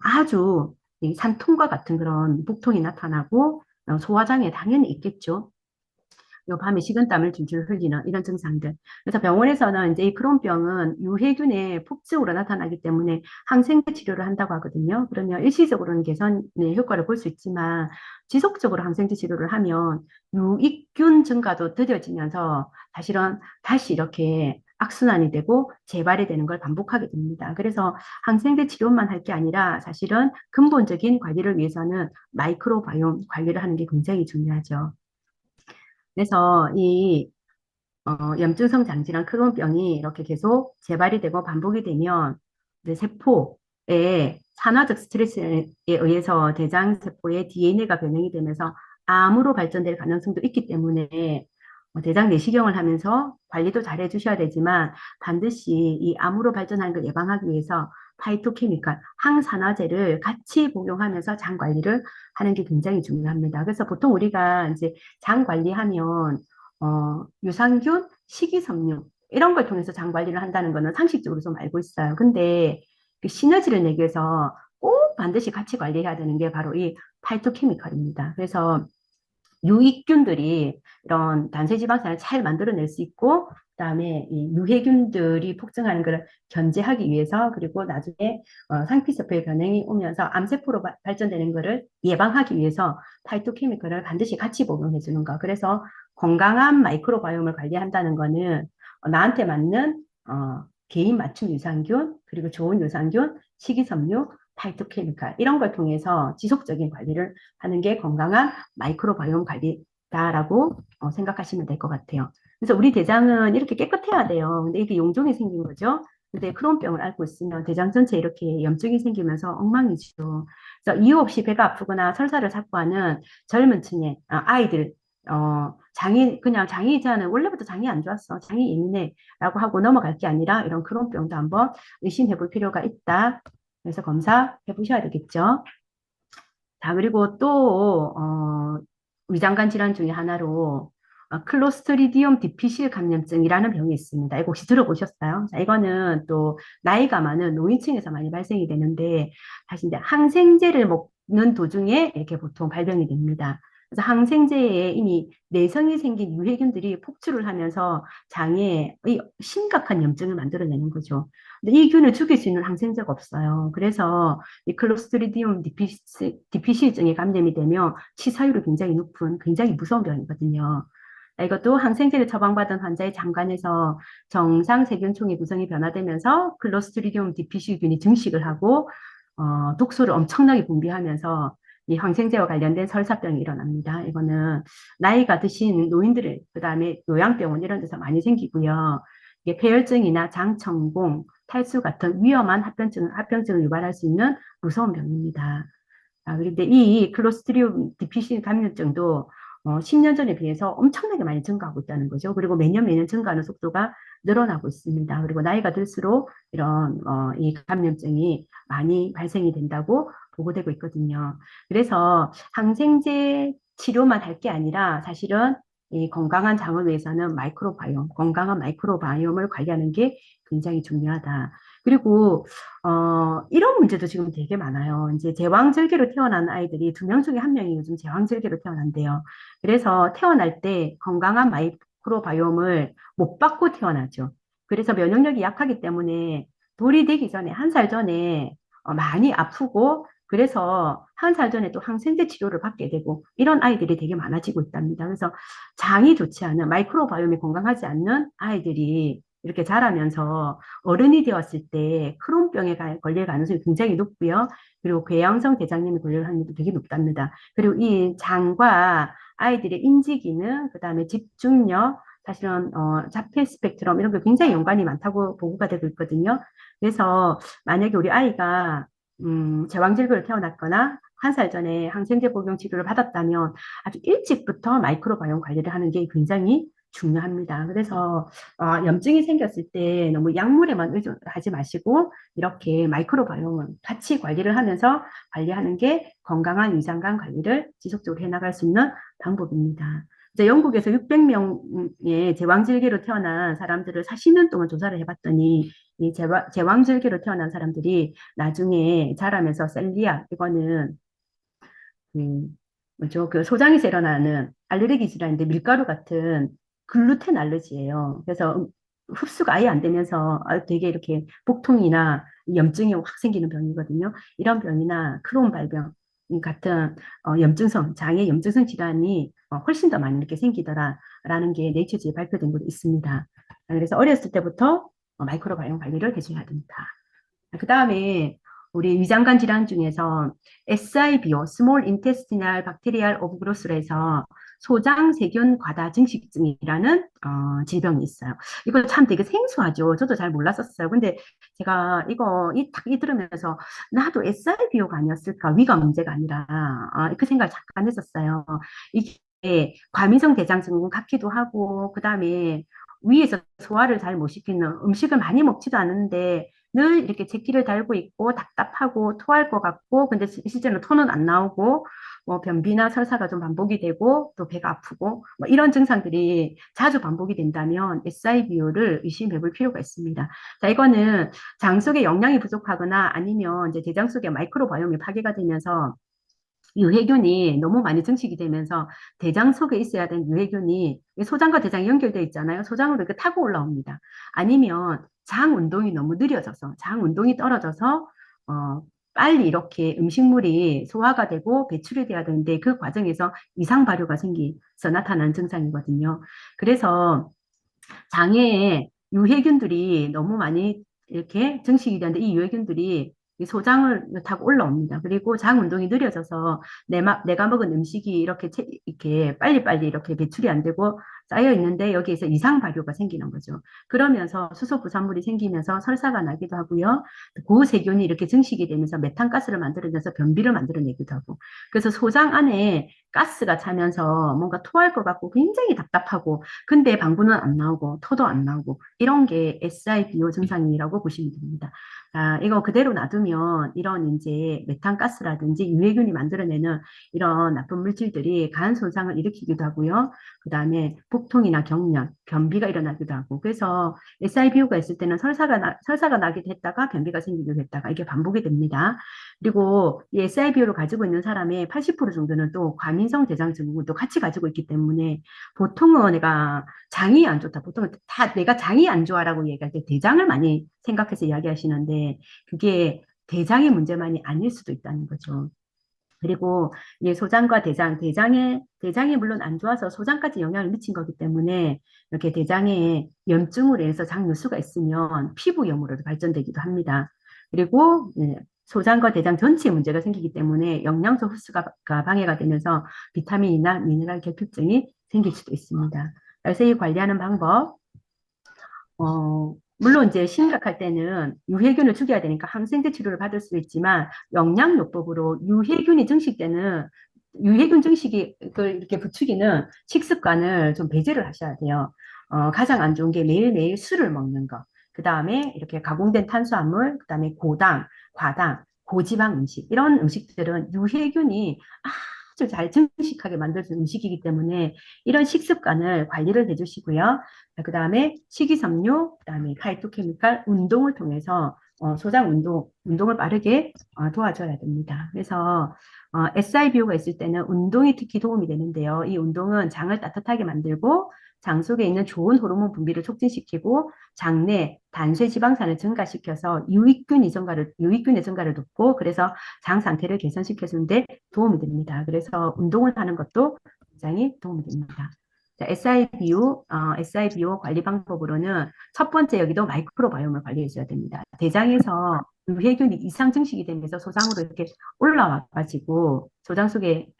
[SPEAKER 1] 아주 이 산통과 같은 그런 복통이 나타나고 소화장애 당연히 있겠죠. 요 밤에 식은땀을 줄줄 흘리는 이런 증상들. 그래서 병원에서는 이제 이 크론병은 유해균의 폭증으로 나타나기 때문에 항생제 치료를 한다고 하거든요. 그러면 일시적으로는 개선의 효과를 볼 수 있지만 지속적으로 항생제 치료를 하면 유익균 증가도 더뎌지면서 사실은 다시 이렇게 악순환이 되고 재발이 되는 걸 반복하게 됩니다. 그래서 항생제 치료만 할 게 아니라 사실은 근본적인 관리를 위해서는 마이크로바이옴 관리를 하는 게 굉장히 중요하죠. 그래서 이 염증성 장질환 크론병이 이렇게 계속 재발이 되고 반복이 되면 이제 세포에 산화적 스트레스에 의해서 대장세포의 DNA가 변형이 되면서 암으로 발전될 가능성도 있기 때문에 대장 내시경을 하면서 관리도 잘 해주셔야 되지만 반드시 이 암으로 발전하는 걸 예방하기 위해서 파이토케미칼, 항산화제를 같이 복용하면서 장 관리를 하는 게 굉장히 중요합니다. 그래서 보통 우리가 이제 장 관리하면 유산균, 식이섬유 이런 걸 통해서 장 관리를 한다는 거는 상식적으로 좀 알고 있어요. 근데 그 시너지를 내기 위해서 꼭 반드시 같이 관리해야 되는 게 바로 이 파이토케미칼입니다. 그래서 유익균들이 이런 단세지방산을 잘 만들어낼 수 있고, 그다음에 이 유해균들이 폭증하는 것을 견제하기 위해서, 그리고 나중에 상피세포의 변형이 오면서 암세포로 발전되는 것을 예방하기 위해서 파이토케미컬을 반드시 같이 복용해 주는 거. 그래서 건강한 마이크로바이옴을 관리한다는 거는 나한테 맞는 개인 맞춤 유산균, 그리고 좋은 유산균, 식이섬유, 파이토케미칼 이런 걸 통해서 지속적인 관리를 하는 게 건강한 마이크로바이옴 관리다라고 생각하시면 될 것 같아요. 그래서 우리 대장은 이렇게 깨끗해야 돼요. 근데 이게 용종이 생긴 거죠. 근데 크론병을 앓고 있으면 대장 전체에 이렇게 염증이 생기면서 엉망이죠. 그래서 이유 없이 배가 아프거나 설사를 자꾸 하는 젊은 층의 아이들, 그냥 장이 이제는 원래부터 장이 안 좋았어. 장이 예민해라고 하고 넘어갈 게 아니라 이런 크론병도 한번 의심해 볼 필요가 있다. 그래서 검사해 보셔야 되겠죠. 자, 그리고 또, 위장관 질환 중에 하나로, 클로스트리디움 디피실 감염증이라는 병이 있습니다. 이거 혹시 들어보셨어요? 자, 이거는 또, 나이가 많은 노인층에서 많이 발생이 되는데, 사실 이제 항생제를 먹는 도중에 이렇게 보통 발병이 됩니다. 그래서 항생제에 이미 내성이 생긴 유해균들이 폭주를 하면서 장에 심각한 염증을 만들어내는 거죠. 근데 이 균을 죽일 수 있는 항생제가 없어요. 그래서 이 클로스트리디움 디피실증에 감염이 되면 치사율이 굉장히 높은 굉장히 무서운 병이거든요. 이것도 항생제를 처방받은 환자의 장관에서 정상 세균총이 구성이 변화되면서 클로스트리디움 디피실균이 증식을 하고 독소를 엄청나게 분비하면서 이 항생제와 관련된 설사병이 일어납니다. 이거는 나이가 드신 노인들, 그다음에 요양병원 이런 데서 많이 생기고요. 이게 폐혈증이나 장천공, 탈수 같은 위험한 합병증을 유발할 수 있는 무서운 병입니다. 그런데 이 클로스트리움 디피신 감염증도 10년 전에 비해서 엄청나게 많이 증가하고 있다는 거죠. 그리고 매년 증가하는 속도가 늘어나고 있습니다. 그리고 나이가 들수록 이런 이 감염증이 많이 발생이 된다고 보고되고 있거든요. 그래서 항생제 치료만 할 게 아니라 사실은 이 건강한 장을 위해서는 건강한 마이크로바이옴을 관리하는 게 굉장히 중요하다. 그리고 이런 문제도 지금 되게 많아요. 이제 제왕절개로 태어난 아이들이 2명 중에 1명이 요즘 제왕절개로 태어난대요. 그래서 태어날 때 건강한 마이크로바이옴을 못 받고 태어나죠. 그래서 면역력이 약하기 때문에 돌이 되기 전에, 1살 전에 많이 아프고, 그래서 1살 전에 또 항생제 치료를 받게 되고, 이런 아이들이 되게 많아지고 있답니다. 그래서 장이 좋지 않은, 마이크로바이옴이 건강하지 않는 아이들이 이렇게 자라면서 어른이 되었을 때 크론병에 걸릴 가능성이 굉장히 높고요. 그리고 궤양성 대장염이 걸릴 확률도 되게 높답니다. 그리고 이 장과 아이들의 인지 기능, 그다음에 집중력, 사실은 자폐 스펙트럼 이런 게 굉장히 연관이 많다고 보고가 되고 있거든요. 그래서 만약에 우리 아이가 제왕절개로 태어났거나 1살 전에 항생제 복용 치료를 받았다면 아주 일찍부터 마이크로바이옴 관리를 하는 게 굉장히 중요합니다. 그래서 염증이 생겼을 때 너무 약물에만 의존하지 마시고 이렇게 마이크로바이옴을 같이 관리를 하면서 관리하는 게 건강한 위장관 관리를 지속적으로 해나갈 수 있는 방법입니다. 이제 영국에서 600명의 제왕절개로 태어난 사람들을 40년 동안 조사를 해봤더니 이 제왕절개로 태어난 사람들이 나중에 자라면서 셀리악, 이거는 뭐죠? 그 소장에서 일어나는 알레르기 질환인데 밀가루 같은 글루텐 알러지예요. 그래서 흡수가 아예 안 되면서 되게 이렇게 복통이나 염증이 확 생기는 병이거든요. 이런 병이나 크론 발병 같은 장의 염증성 질환이 훨씬 더 많이 이렇게 생기더라라는 게 네이처지에 발표된 곳이 있습니다. 그래서 어렸을 때부터 마이크로바이옴 관리를 해줘야 됩니다. 그 다음에 우리 위장관 질환 중에서 SIBO, Small Intestinal Bacterial Overgrowth에서 소장 세균 과다 증식증이라는 질병이 있어요. 이거 참 되게 생소하죠. 저도 잘 몰랐었어요. 근데 제가 딱 들으면서 나도 SIBO가 아니었을까? 위가 문제가 아니라 그 생각을 잠깐 했었어요. 이게 과민성 대장증후군 같기도 하고, 그 다음에 위에서 소화를 잘 못 시키는 음식을 많이 먹지도 않은데 늘 이렇게 제끼를 달고 있고 답답하고 토할 것 같고 근데 실제로 토는 안 나오고 뭐 변비나 설사가 좀 반복이 되고 또 배가 아프고 뭐 이런 증상들이 자주 반복이 된다면 SIBO를 의심해 볼 필요가 있습니다. 자, 이거는 장 속에 영양이 부족하거나 아니면 이제 대장 속에 마이크로바이옴이 파괴가 되면서 유해균이 너무 많이 증식이 되면서 대장 속에 있어야 되는 유해균이 소장과 대장이 연결되어 있잖아요. 소장으로 이렇게 타고 올라옵니다. 아니면 장 운동이 너무 느려져서 장 운동이 떨어져서 빨리 이렇게 음식물이 소화가 되고 배출이 돼야 되는데 그 과정에서 이상 발효가 생기서 나타나는 증상이거든요. 그래서 장에 유해균들이 너무 많이 이렇게 증식이 되는데 이 유해균들이 이 소장을 타고 올라옵니다. 그리고 장 운동이 느려져서 내가 먹은 음식이 이렇게 빨리빨리 이렇게 배출이 안 되고 쌓여 있는데 여기에서 이상 발효가 생기는 거죠. 그러면서 수소 부산물이 생기면서 설사가 나기도 하고요. 고세균이 이렇게 증식이 되면서 메탄가스를 만들어내서 변비를 만들어내기도 하고. 그래서 소장 안에 가스가 차면서 뭔가 토할 것 같고 굉장히 답답하고 근데 방구는 안 나오고 토도 안 나오고 이런 게 SIBO 증상이라고 보시면 됩니다. 아, 이거 그대로 놔두면 이런 이제 메탄가스라든지 유해균이 만들어내는 이런 나쁜 물질들이 간 손상을 일으키기도 하고요. 그 다음에 복통이나 경련, 변비가 일어나기도 하고 그래서 SIBO가 있을 때는 설사가 나기도 했다가 변비가 생기기도 했다가 이게 반복이 됩니다. 그리고 이 SIBO를 가지고 있는 사람의 80% 정도는 또 과민성 대장증후군을 또 같이 가지고 있기 때문에 보통은 내가 장이 안 좋다. 보통은 다 내가 장이 안 좋아라고 얘기할 때 대장을 많이 생각해서 이야기하시는데 그게 대장의 문제만이 아닐 수도 있다는 거죠. 그리고 이 소장과 대장이 물론 안 좋아서 소장까지 영향을 미친 거기 때문에 이렇게 대장에 염증으로 인해서 장누수가 있으면 피부염으로 발전되기도 합니다. 그리고 소장과 대장 전체에 문제가 생기기 때문에 영양소 흡수가 방해가 되면서 비타민이나 미네랄 결핍증이 생길 수도 있습니다. 그래서 이 관리하는 방법, 물론 이제 심각할 때는 유해균을 죽여야 되니까 항생제 치료를 받을 수 있지만 영양요법으로 유해균이 증식되는 유해균 증식을 이렇게 부추기는 식습관을 좀 배제를 하셔야 돼요. 가장 안 좋은 게 매일매일 술을 먹는 거. 그 다음에 이렇게 가공된 탄수화물, 그 다음에 고당, 과당, 고지방 음식. 이런 음식들은 유해균이 아주 잘 증식하게 만들어준 음식이기 때문에 이런 식습관을 관리를 해주시고요. 그 다음에 식이섬유, 그 다음에 파이토케미칼 운동을 통해서 소장 운동을 빠르게 도와줘야 됩니다. 그래서 SIBO가 있을 때는 운동이 특히 도움이 되는데요. 이 운동은 장을 따뜻하게 만들고 장 속에 있는 좋은 호르몬 분비를 촉진시키고 장내 단쇄 지방산을 증가시켜서 유익균의 증가를 돕고 그래서 장 상태를 개선시켜주는데 도움이 됩니다. 그래서 운동을 하는 것도 굉장히 도움이 됩니다. 자, SIBO 관리 방법으로는 첫 번째 여기도 마이크로바이옴을 관리해 줘야 됩니다. 대장에서 유해균이 이상 증식이 되면서 소장으로 이렇게 올라와가지고 소장 속에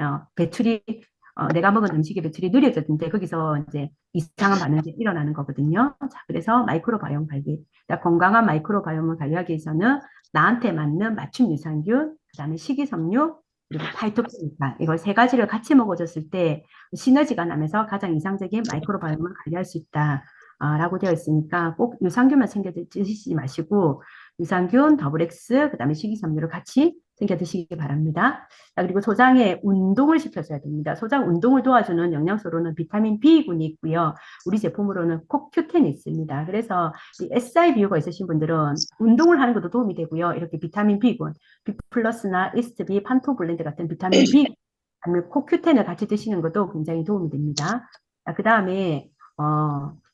[SPEAKER 1] 내가 먹은 음식의 배출이 느려졌는데 거기서 이제 이상한 반응이 일어나는 거거든요. 자, 그래서 마이크로바이옴 관리. 자, 건강한 마이크로바이옴을 관리하기 위해서는 나한테 맞는 맞춤 유산균, 그다음에 식이섬유, 그리고 파이토케미칼 이걸 세 가지를 같이 먹어줬을 때 시너지가 나면서 가장 이상적인 마이크로바이옴을 관리할 수 있다. 라고 되어 있으니까 꼭 유산균만 챙겨 드시지 마시고 유산균, 더블 X, 그다음에 식이섬유를 같이 챙겨 드시기 바랍니다. 자, 그리고 소장에 운동을 시켜줘야 됩니다. 소장 운동을 도와주는 영양소로는 비타민 B군이 있고요. 우리 제품으로는 코큐텐이 있습니다. 그래서 이 SIBO가 있으신 분들은 운동을 하는 것도 도움이 되고요. 이렇게 비타민 B군, B 플러스나 이스트비, 판토블렌드 같은 비타민 B, 아니면 코큐텐을 같이 드시는 것도 굉장히 도움이 됩니다. 그 다음에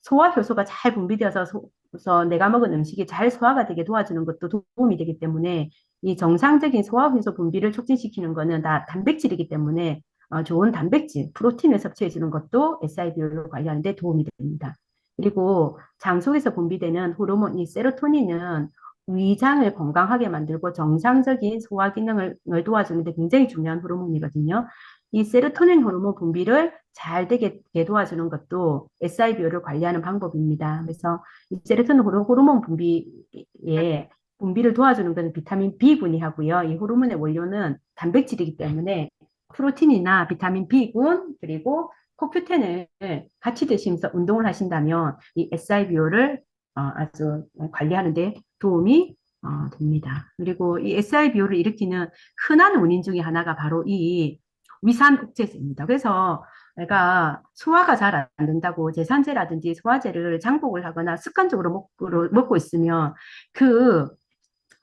[SPEAKER 1] 소화 효소가 잘 분비되어서 그래서 내가 먹은 음식이 잘 소화가 되게 도와주는 것도 도움이 되기 때문에 이 정상적인 소화효소 분비를 촉진시키는 것은 다 단백질이기 때문에 좋은 단백질, 프로틴을 섭취해 주는 것도 SIBO를 관리하는 데 도움이 됩니다. 그리고 장 속에서 분비되는 호르몬, 이 세로토닌은 위장을 건강하게 만들고 정상적인 소화 기능을 도와주는 데 굉장히 중요한 호르몬이거든요. 이 세로토닌 호르몬 분비를 잘 되게 도와주는 것도 SIBO를 관리하는 방법입니다. 그래서 이 세로토닌 호르몬 분비를 도와주는 것은 비타민 B군이 하고요. 이 호르몬의 원료는 단백질이기 때문에 프로틴이나 비타민 B군 그리고 코큐텐을 같이 드시면서 운동을 하신다면 이 SIBO를 아주 관리하는 데 도움이 됩니다. 그리고 이 SIBO를 일으키는 흔한 원인 중에 하나가 바로 이 위산 억제제입니다. 그래서 내가 소화가 잘 안 된다고 제산제라든지 소화제를 장복을 하거나 습관적으로 먹고 있으면 그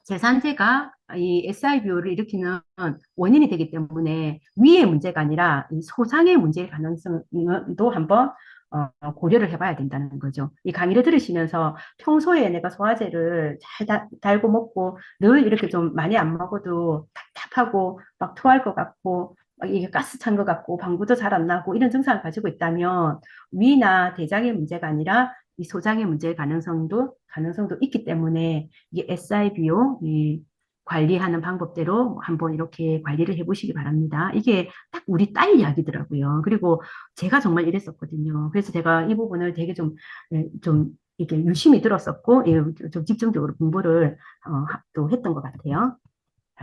[SPEAKER 1] 제산제가 이 SIBO를 일으키는 원인이 되기 때문에 위의 문제가 아니라 이 소장의 문제일 가능성도 한번 고려를 해봐야 된다는 거죠. 이 강의를 들으시면서 평소에 내가 소화제를 잘 달고 먹고 늘 이렇게 좀 많이 안 먹어도 답답하고 막 토할 것 같고 막 이게 가스 찬 것 같고 방구도 잘 안 나고 이런 증상을 가지고 있다면 위나 대장의 문제가 아니라 이 소장의 문제의 가능성도 있기 때문에 이게 SIBO 이 관리하는 방법대로 한번 이렇게 관리를 해보시기 바랍니다. 이게 딱 우리 딸 이야기더라고요. 그리고 제가 정말 이랬었거든요. 그래서 제가 이 부분을 되게 좀 이렇게 유심히 들었었고, 예, 좀 집중적으로 공부를 또 했던 것 같아요.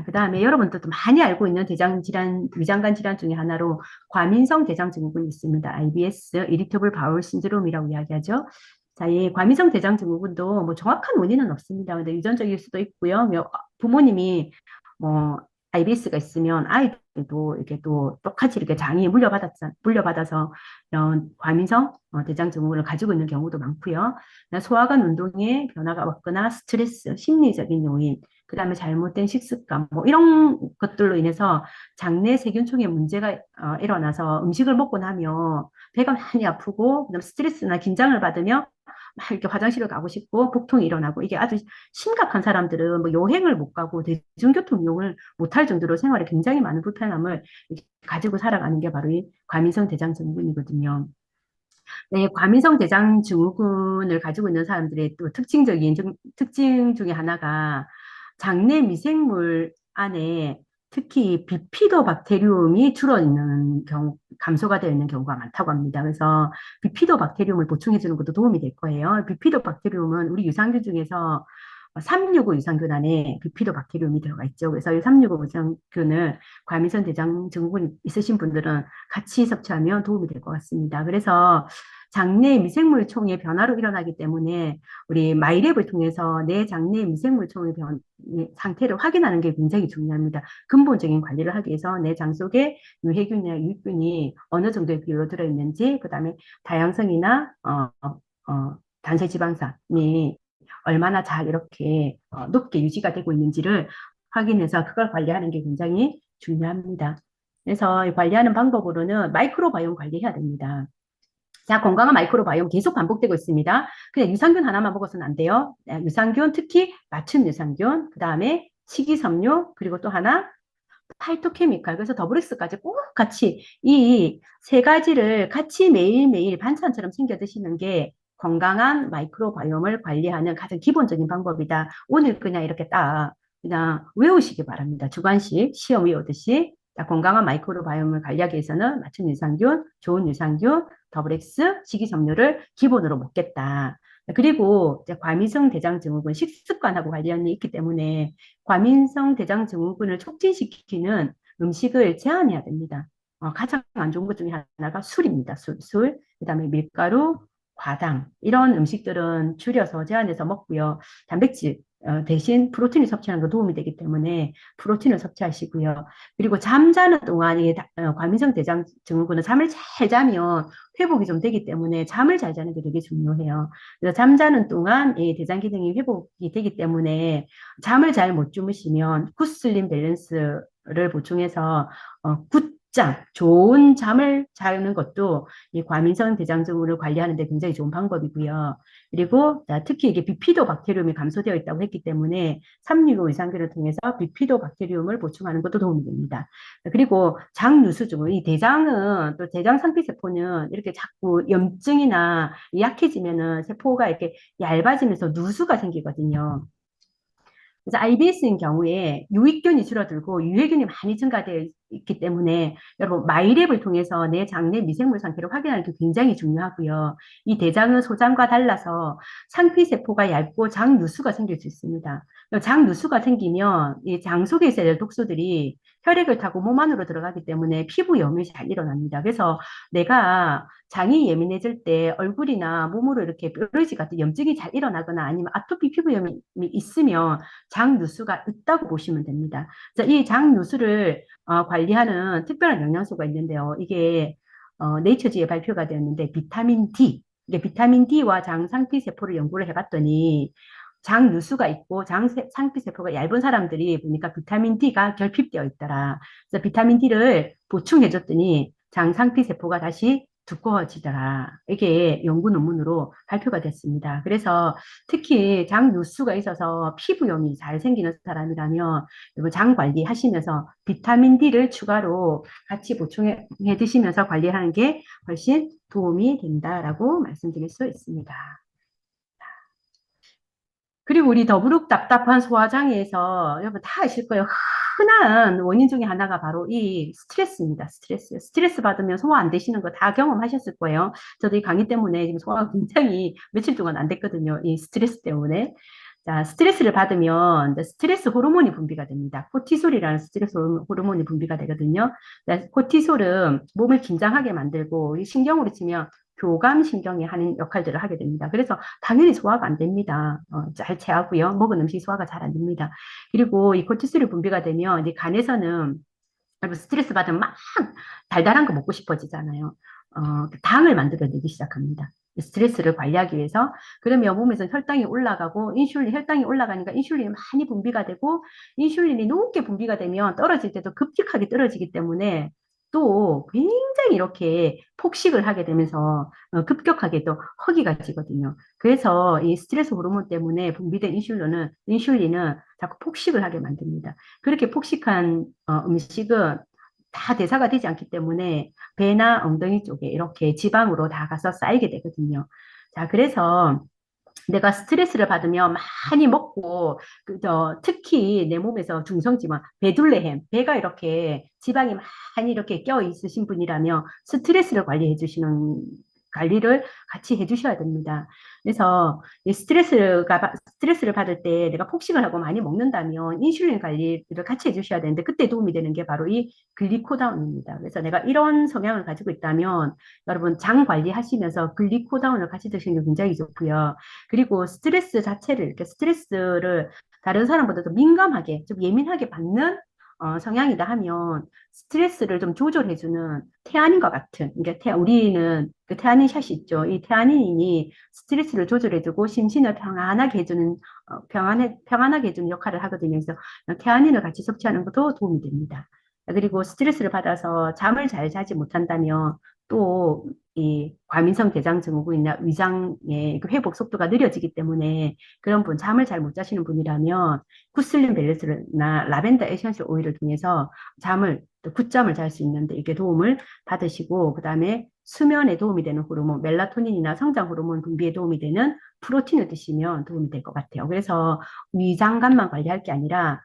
[SPEAKER 1] 그 다음에 여러분들도 많이 알고 있는 대장 질환, 위장관 질환 중에 하나로 과민성 대장 증후군이 있습니다. IBS, Irritable Bowel Syndrome이라고 이야기하죠. 자, 이 과민성 대장 증후군도 뭐 정확한 원인은 없습니다. 근데 유전적일 수도 있고요. 부모님이 뭐 IBS가 있으면 아이들도 이렇게 또 똑같이 이렇게 장이 물려받아서 이런 과민성 대장 증후군을 가지고 있는 경우도 많고요. 소화관 운동에 변화가 없거나 스트레스, 심리적인 요인, 그 다음에 잘못된 식습관, 뭐 이런 것들로 인해서 장내 세균총에 문제가 일어나서 음식을 먹고 나면 배가 많이 아프고, 그다음 스트레스나 긴장을 받으면 막 이렇게 화장실을 가고 싶고 복통이 일어나고 이게 아주 심각한 사람들은 뭐 여행을 못 가고 대중교통 이용을 못할 정도로 생활에 굉장히 많은 불편함을 가지고 살아가는 게 바로 이 과민성 대장증후군이거든요. 네, 과민성 대장 증후군을 가지고 있는 사람들의 또 특징 중에 하나가 장내 미생물 안에 특히 비피도박테리움이 줄어있는 경우, 감소가 되어 있는 경우가 많다고 합니다. 그래서 비피도박테리움을 보충해 주는 것도 도움이 될 거예요. 비피도박테리움은 우리 유산균 중에서 365 유산균 안에 비피도박테리움이 들어가 있죠. 그래서 이 365 유산균을 과민성 대장 증후군 있으신 분들은 같이 섭취하면 도움이 될 것 같습니다. 그래서 장내 미생물총의 변화로 일어나기 때문에 우리 마이랩을 통해서 내 장내 미생물총의 상태를 확인하는 게 굉장히 중요합니다. 근본적인 관리를 하기 위해서 내 장 속에 유해균이나 유익균이 어느 정도의 비율로 들어있는지, 그 다음에 다양성이나 단세지방산이 얼마나 잘 이렇게 높게 유지가 되고 있는지를 확인해서 그걸 관리하는 게 굉장히 중요합니다. 그래서 관리하는 방법으로는 마이크로바이옴 관리해야 됩니다. 자, 건강한 마이크로바이옴 계속 반복되고 있습니다. 그냥 유산균 하나만 먹어서는 안 돼요. 유산균, 특히 맞춤 유산균, 그 다음에 식이섬유, 그리고 또 하나 파이토케미칼, 그래서 더블엑스까지 꼭 같이 이 세 가지를 같이 매일매일 반찬처럼 챙겨 드시는 게 건강한 마이크로바이옴을 관리하는 가장 기본적인 방법이다. 오늘 그냥 이렇게 딱 그냥 외우시기 바랍니다. 주관식 시험 외우듯이. 자, 건강한 마이크로바이옴을 관리하기 위해서는 맞춤 유산균, 좋은 유산균, 더블엑스, 식이섬유를 기본으로 먹겠다. 그리고 이제 과민성 대장증후군 식습관하고 관련이 있기 때문에 과민성 대장증후군을 촉진시키는 음식을 제한해야 됩니다. 가장 안 좋은 것 중에 하나가 술입니다. 술. 그다음에 밀가루, 과당 이런 음식들은 줄여서 제한해서 먹고요. 단백질 대신 프로틴을 섭취하는 거 도움이 되기 때문에 프로틴을 섭취하시고요. 그리고 잠자는 동안 과민성 대장 증후군은 잠을 잘 자면 회복이 좀 되기 때문에 잠을 잘 자는 게 되게 중요해요. 그래서 잠자는 동안 이 대장 기능이 회복이 되기 때문에 잠을 잘 못 주무시면 굿슬림 밸런스를 보충해서 굿잠, 좋은 잠을 자는 것도 이 과민성 대장증후를 관리하는 데 굉장히 좋은 방법이고요. 그리고 특히 이게 비피도 박테리움이 감소되어 있다고 했기 때문에 365 유산균을 통해서 비피도 박테리움을 보충하는 것도 도움이 됩니다. 그리고 장누수증후, 이 대장은 또 대장 상피세포는 이렇게 자꾸 염증이나 약해지면은 세포가 이렇게 얇아지면서 누수가 생기거든요. 그래서 IBS인 경우에 유익균이 줄어들고 유해균이 많이 증가되어 있기 때문에 여러분 마이랩을 통해서 내 장내 미생물 상태를 확인하는 게 굉장히 중요하고요. 이 대장은 소장과 달라서 상피세포가 얇고 장 누수가 생길 수 있습니다. 장 누수가 생기면 이 장 속에 있어야 될 독소들이 혈액을 타고 몸 안으로 들어가기 때문에 피부염이 잘 일어납니다. 그래서 내가 장이 예민해질 때 얼굴이나 몸으로 이렇게 뾰루지 같은 염증이 잘 일어나거나 아니면 아토피 피부염이 있으면 장 누수가 있다고 보시면 됩니다. 그래서 이 장 누수를 관리하는 특별한 영양소가 있는데요. 이게 네이처지에 발표가 되었는데 비타민 D. 이게 비타민 D와 장 상피 세포를 연구를 해봤더니 장 누수가 있고 장 상피 세포가 얇은 사람들이 보니까 비타민 D가 결핍되어 있더라. 그래서 비타민 D를 보충해줬더니 장 상피 세포가 다시 두꺼워지더라. 이게 연구 논문으로 발표가 됐습니다. 그래서 특히 장 누수가 있어서 피부염이 잘 생기는 사람이라면 그리고 장 관리하시면서 비타민 D를 추가로 같이 보충해 드시면서 관리하는 게 훨씬 도움이 된다라고 말씀드릴 수 있습니다. 그리고 우리 더부룩 답답한 소화장애에서 여러분 다 아실 거예요. 흔한 원인 중에 하나가 바로 이 스트레스입니다. 스트레스. 스트레스 받으면 소화 안 되시는 거 다 경험하셨을 거예요. 저도 이 강의 때문에 지금 소화가 굉장히 며칠 동안 안 됐거든요. 이 스트레스 때문에. 자, 스트레스를 받으면 스트레스 호르몬이 분비가 됩니다. 코티솔이라는 스트레스 호르몬이 분비가 되거든요. 코티솔은 몸을 긴장하게 만들고 이 신경으로 치면 교감 신경이 하는 역할들을 하게 됩니다. 그래서 당연히 소화가 안 됩니다. 잘 체하고요. 먹은 음식 소화가 잘 안 됩니다. 그리고 이 코티솔이 분비가 되면 이제 간에서는 여러분 스트레스 받으면 막 달달한 거 먹고 싶어지잖아요. 당을 만들어내기 시작합니다. 스트레스를 관리하기 위해서. 그러면 몸에서 혈당이 올라가고 혈당이 올라가니까 인슐린이 많이 분비가 되고 인슐린이 높게 분비가 되면 떨어질 때도 급격하게 떨어지기 때문에 또 굉장히 이렇게 폭식을 하게 되면서 급격하게 또 허기가 지거든요. 그래서 이 스트레스 호르몬 때문에 분비된 인슐린은 자꾸 폭식을 하게 만듭니다. 그렇게 폭식한 음식은 다 대사가 되지 않기 때문에 배나 엉덩이 쪽에 이렇게 지방으로 다 가서 쌓이게 되거든요. 자, 그래서 내가 스트레스를 받으면 많이 먹고, 특히 내 몸에서 중성지방, 배둘레헴, 배가 이렇게 지방이 많이 이렇게 껴 있으신 분이라면 스트레스를 관리를 같이 해주셔야 됩니다. 그래서 이 스트레스를 받을 때 내가 폭식을 하고 많이 먹는다면 인슐린 관리를 같이 해주셔야 되는데 그때 도움이 되는 게 바로 이 글리코다운입니다. 그래서 내가 이런 성향을 가지고 있다면 여러분 장 관리하시면서 글리코다운을 같이 드시는 게 굉장히 좋고요. 그리고 스트레스 자체를 이렇게 스트레스를 다른 사람보다 더 민감하게 좀 예민하게 받는 성향이다 하면 스트레스를 좀 조절해주는 태아닌과 같은, 그러니까 우리는 그 태아닌 샷이 있죠. 이 태아닌이 스트레스를 조절해주고 심신을 평안하게 해주는, 평안하게 해주는 역할을 하거든요. 그래서 태아닌을 같이 섭취하는 것도 도움이 됩니다. 그리고 스트레스를 받아서 잠을 잘 자지 못한다면 또 이 과민성 대장 증후군이나 위장의 그 회복 속도가 느려지기 때문에 그런 분, 잠을 잘 못 자시는 분이라면 쿠슬린 밸런스나 라벤더 에센셜 오일을 통해서 굿잠을 잘 수 있는데 이렇게 도움을 받으시고, 그 다음에 수면에 도움이 되는 호르몬, 멜라토닌이나 성장 호르몬 분비에 도움이 되는 프로틴을 드시면 도움이 될 것 같아요. 그래서 위장관만 관리할 게 아니라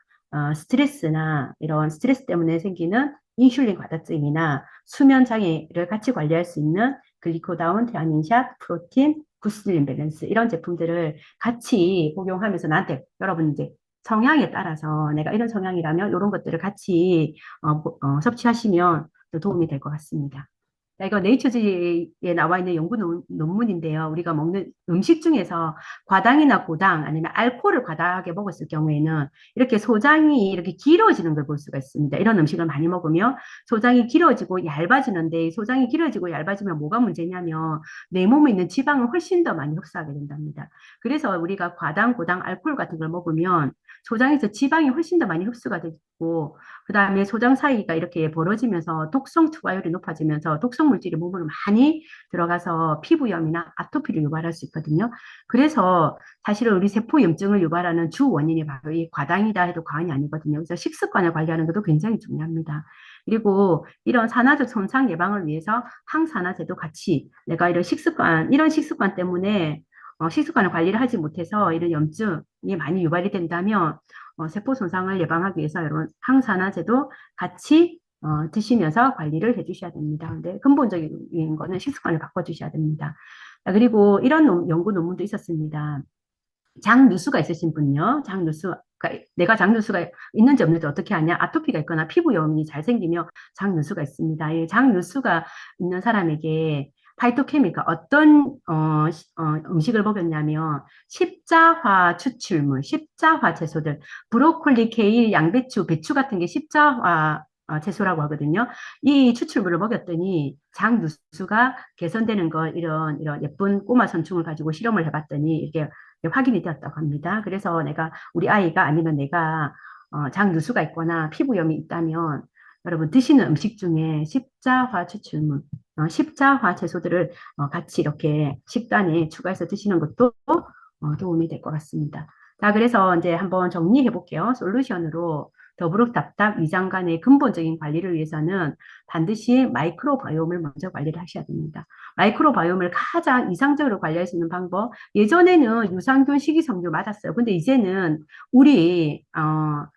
[SPEAKER 1] 스트레스나 이런 스트레스 때문에 생기는 인슐린 과다증이나 수면 장애를 같이 관리할 수 있는 글리코다운, 태아닌샷, 프로틴, 구슬린 밸런스 이런 제품들을 같이 복용하면서 나한테 여러분 이제 성향에 따라서 내가 이런 성향이라면 이런 것들을 같이 섭취하시면 또 도움이 될 것 같습니다. 자, 이거 네이처지에 나와 있는 연구 논문인데요. 우리가 먹는 음식 중에서 과당이나 고당 아니면 알코올을 과다하게 먹었을 경우에는 이렇게 소장이 이렇게 길어지는 걸 볼 수가 있습니다. 이런 음식을 많이 먹으면 소장이 길어지고 얇아지는데 소장이 길어지고 얇아지면 뭐가 문제냐면 내 몸에 있는 지방을 훨씬 더 많이 흡수하게 된답니다. 그래서 우리가 과당, 고당, 알코올 같은 걸 먹으면 소장에서 지방이 훨씬 더 많이 흡수가 되고 그 다음에 소장 사이가 이렇게 벌어지면서 독성 투과율이 높아지면서 독성 물질이 몸으로 많이 들어가서 피부염이나 아토피를 유발할 수 있거든요. 그래서 사실은 우리 세포염증을 유발하는 주 원인이 바로 이 과당이다 해도 과언이 아니거든요. 그래서 식습관을 관리하는 것도 굉장히 중요합니다. 그리고 이런 산화적 손상 예방을 위해서 항산화제도 같이 내가 이런 식습관 때문에 식습관을 관리를 하지 못해서 이런 염증이 많이 유발이 된다면 세포 손상을 예방하기 위해서 여러분 항산화제도 같이 드시면서 관리를 해주셔야 됩니다. 근데 근본적인 거는 식습관을 바꿔주셔야 됩니다. 그리고 이런 연구 논문도 있었습니다. 장누수가 있으신 분요. 내가 장누수가 있는지 없는지 어떻게 아냐? 아토피가 있거나 피부염이 잘 생기면 장누수가 있습니다. 이 장누수가 있는 사람에게 파이토케미컬 어떤 음식을 먹였냐면 십자화 추출물, 십자화 채소들, 브로콜리, 케일, 양배추, 배추 같은 게 십자화 채소라고 하거든요. 이 추출물을 먹였더니 장누수가 개선되는 걸 이런 예쁜 꼬마 선충을 가지고 실험을 해봤더니 이렇게 확인이 되었다고 합니다. 그래서 우리 아이가 아니면 내가 장누수가 있거나 피부염이 있다면 여러분 드시는 음식 중에 십자화 추출물, 십자화 채소들을 같이 이렇게 식단에 추가해서 드시는 것도 도움이 될 것 같습니다. 자, 그래서 이제 한번 정리해 볼게요. 솔루션으로 더부룩답답 위장 간의 근본적인 관리를 위해서는 반드시 마이크로바이옴을 먼저 관리를 하셔야 됩니다. 마이크로바이옴을 가장 이상적으로 관리할 수 있는 방법, 예전에는 유산균 식이섬유 맞았어요. 근데 이제는 우리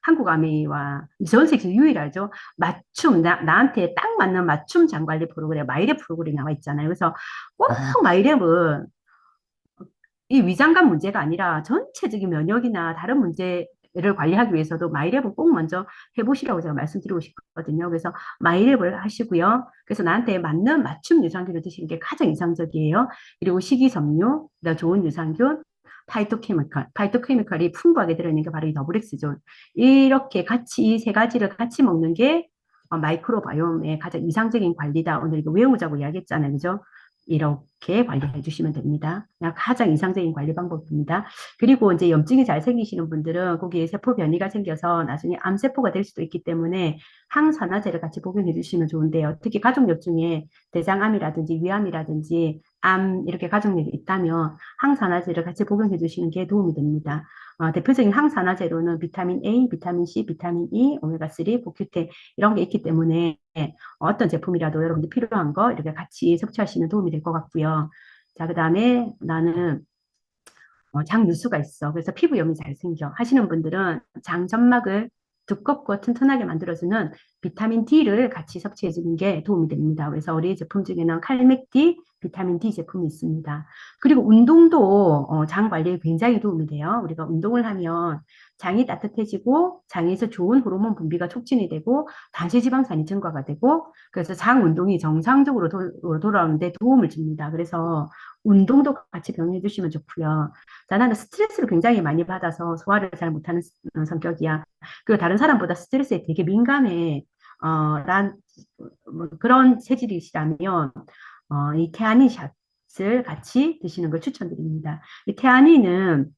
[SPEAKER 1] 한국아미와 전 세계에서 유일하죠. 맞춤, 나한테 딱 맞는 맞춤 장관리 프로그램, 마이랩 프로그램이 나와 있잖아요. 그래서 꼭 마이랩은 이 위장관 문제가 아니라 전체적인 면역이나 다른 문제를 관리하기 위해서도 마이랩은 꼭 먼저 해보시라고 제가 말씀드리고 싶거든요. 그래서 마이랩을 하시고요. 그래서 나한테 맞는 맞춤 유산균을 드시는 게 가장 이상적이에요. 그리고 식이섬유, 그다음 좋은 유산균, 파이토케미컬이 풍부하게 들어있는 게 바로 이 더블엑스존. 이렇게 같이 이 세 가지를 같이 먹는 게 마이크로바이옴의 가장 이상적인 관리다. 오늘 이거 외우자고 이야기했잖아요. 그죠? 이렇게 관리해 주시면 됩니다. 가장 이상적인 관리 방법입니다. 그리고 이제 염증이 잘 생기시는 분들은 거기에 세포 변이가 생겨서 나중에 암세포가 될 수도 있기 때문에 항산화제를 같이 복용해 주시면 좋은데요. 특히 가족력 중에 대장암이라든지 위암이라든지 암 이렇게 가족력이 있다면 항산화제를 같이 복용해 주시는 게 도움이 됩니다. 대표적인 항산화제로는 비타민 A, 비타민 C, 비타민 E, 오메가3, 보큐텐 이런 게 있기 때문에 어떤 제품이라도 여러분들 필요한 거 이렇게 같이 섭취하시면 도움이 될 것 같고요. 자, 그 다음에 나는 장누수가 있어. 그래서 피부염이 잘 생겨. 하시는 분들은 장 점막을 두껍고 튼튼하게 만들어주는 비타민 D를 같이 섭취해 주는 게 도움이 됩니다. 그래서 우리 제품 중에는 칼맥D, 비타민 D 제품이 있습니다. 그리고 운동도 장 관리에 굉장히 도움이 돼요. 우리가 운동을 하면 장이 따뜻해지고 장에서 좋은 호르몬 분비가 촉진이 되고 단체지방산이 증가가 되고 그래서 장 운동이 정상적으로 돌아오는데 도움을 줍니다. 그래서 운동도 같이 병행해 주시면 좋고요. 자, 나는 스트레스를 굉장히 많이 받아서 소화를 잘 못하는 성격이야. 그리고 다른 사람보다 스트레스에 되게 민감해. 뭐 그런 체질이시라면, 이 태아닌샷을 같이 드시는 걸 추천드립니다. 이 태아닌은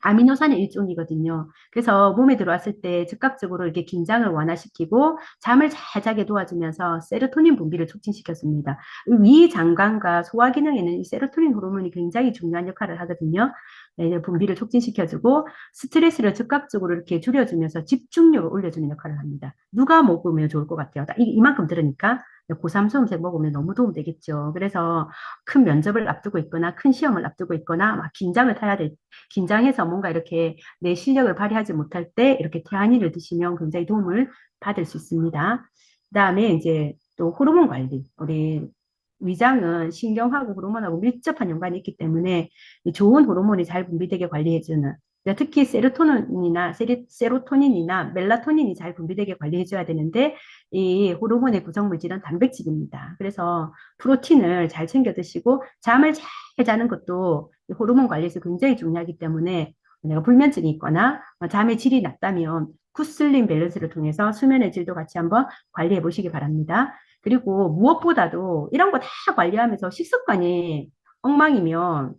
[SPEAKER 1] 아미노산의 일종이거든요. 그래서 몸에 들어왔을 때 즉각적으로 이렇게 긴장을 완화시키고 잠을 잘 자게 도와주면서 세로토닌 분비를 촉진시켜줍니다. 위 장관과 소화 기능에는 이 세로토닌 호르몬이 굉장히 중요한 역할을 하거든요. 네, 분비를 촉진시켜주고 스트레스를 즉각적으로 이렇게 줄여주면서 집중력을 올려주는 역할을 합니다. 누가 먹으면 좋을 것 같아요? 이만큼 들으니까 고3 수험생 먹으면 너무 도움 되겠죠. 그래서 큰 면접을 앞두고 있거나 큰 시험을 앞두고 있거나 막 긴장해서 뭔가 이렇게 내 실력을 발휘하지 못할 때 이렇게 태아닌을 드시면 굉장히 도움을 받을 수 있습니다. 그다음에 이제 또 호르몬 관리. 우리 위장은 신경하고 호르몬하고 밀접한 연관이 있기 때문에 좋은 호르몬이 잘 분비되게 관리해주는 특히 세로토닌이나 멜라토닌이 잘 분비되게 관리해줘야 되는데 이 호르몬의 구성물질은 단백질입니다. 그래서 프로틴을 잘 챙겨 드시고 잠을 잘 자는 것도 호르몬 관리에서 굉장히 중요하기 때문에 내가 불면증이 있거나 잠의 질이 낮다면 굿슬림 밸런스를 통해서 수면의 질도 같이 한번 관리해 보시기 바랍니다. 그리고 무엇보다도 이런 거 다 관리하면서 식습관이 엉망이면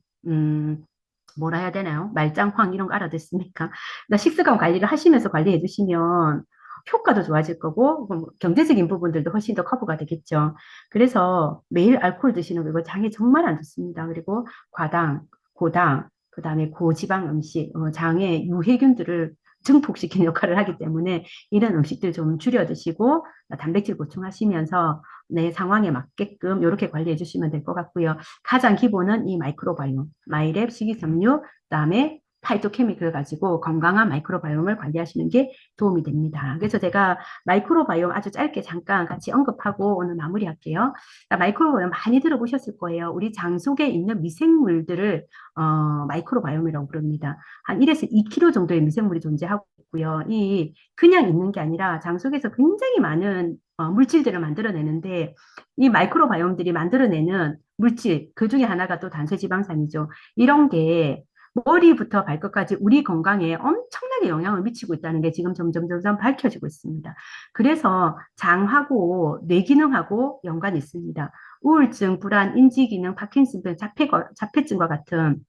[SPEAKER 1] 뭐라 해야 되나요? 말짱황 이런 거 알아듣습니까? 그러니까 식습관 관리를 하시면서 관리해 주시면 효과도 좋아질 거고 경제적인 부분들도 훨씬 더 커버가 되겠죠. 그래서 매일 알코올 드시는 거 이거 장에 정말 안 좋습니다. 그리고 과당, 고당, 그다음에 고지방 음식, 장에 유해균들을 증폭시키는 역할을 하기 때문에 이런 음식들 좀 줄여 드시고 단백질 보충하시면서 내 상황에 맞게끔 이렇게 관리해 주시면 될 것 같고요. 가장 기본은 이 마이크로바이옴, 마이랩, 식이섬유, 그다음에 파이토케미컬을 가지고 건강한 마이크로바이옴을 관리하시는 게 도움이 됩니다. 그래서 제가 마이크로바이옴 아주 짧게 잠깐 같이 언급하고 오늘 마무리할게요. 마이크로바이옴 많이 들어보셨을 거예요. 우리 장 속에 있는 미생물들을 마이크로바이옴이라고 부릅니다. 한 1에서 2kg 정도의 미생물이 존재하고 있고요. 이 그냥 있는 게 아니라 장 속에서 굉장히 많은 물질들을 만들어내는데 이 마이크로바이옴들이 만들어내는 물질, 그 중에 하나가 또 단수지방산이죠. 이런 게 머리부터 발끝까지 우리 건강에 엄청나게 영향을 미치고 있다는 게 지금 점점 밝혀지고 있습니다. 그래서 장하고 뇌기능하고 연관이 있습니다. 우울증, 불안, 인지기능, 파킨슨병, 자폐증과 같은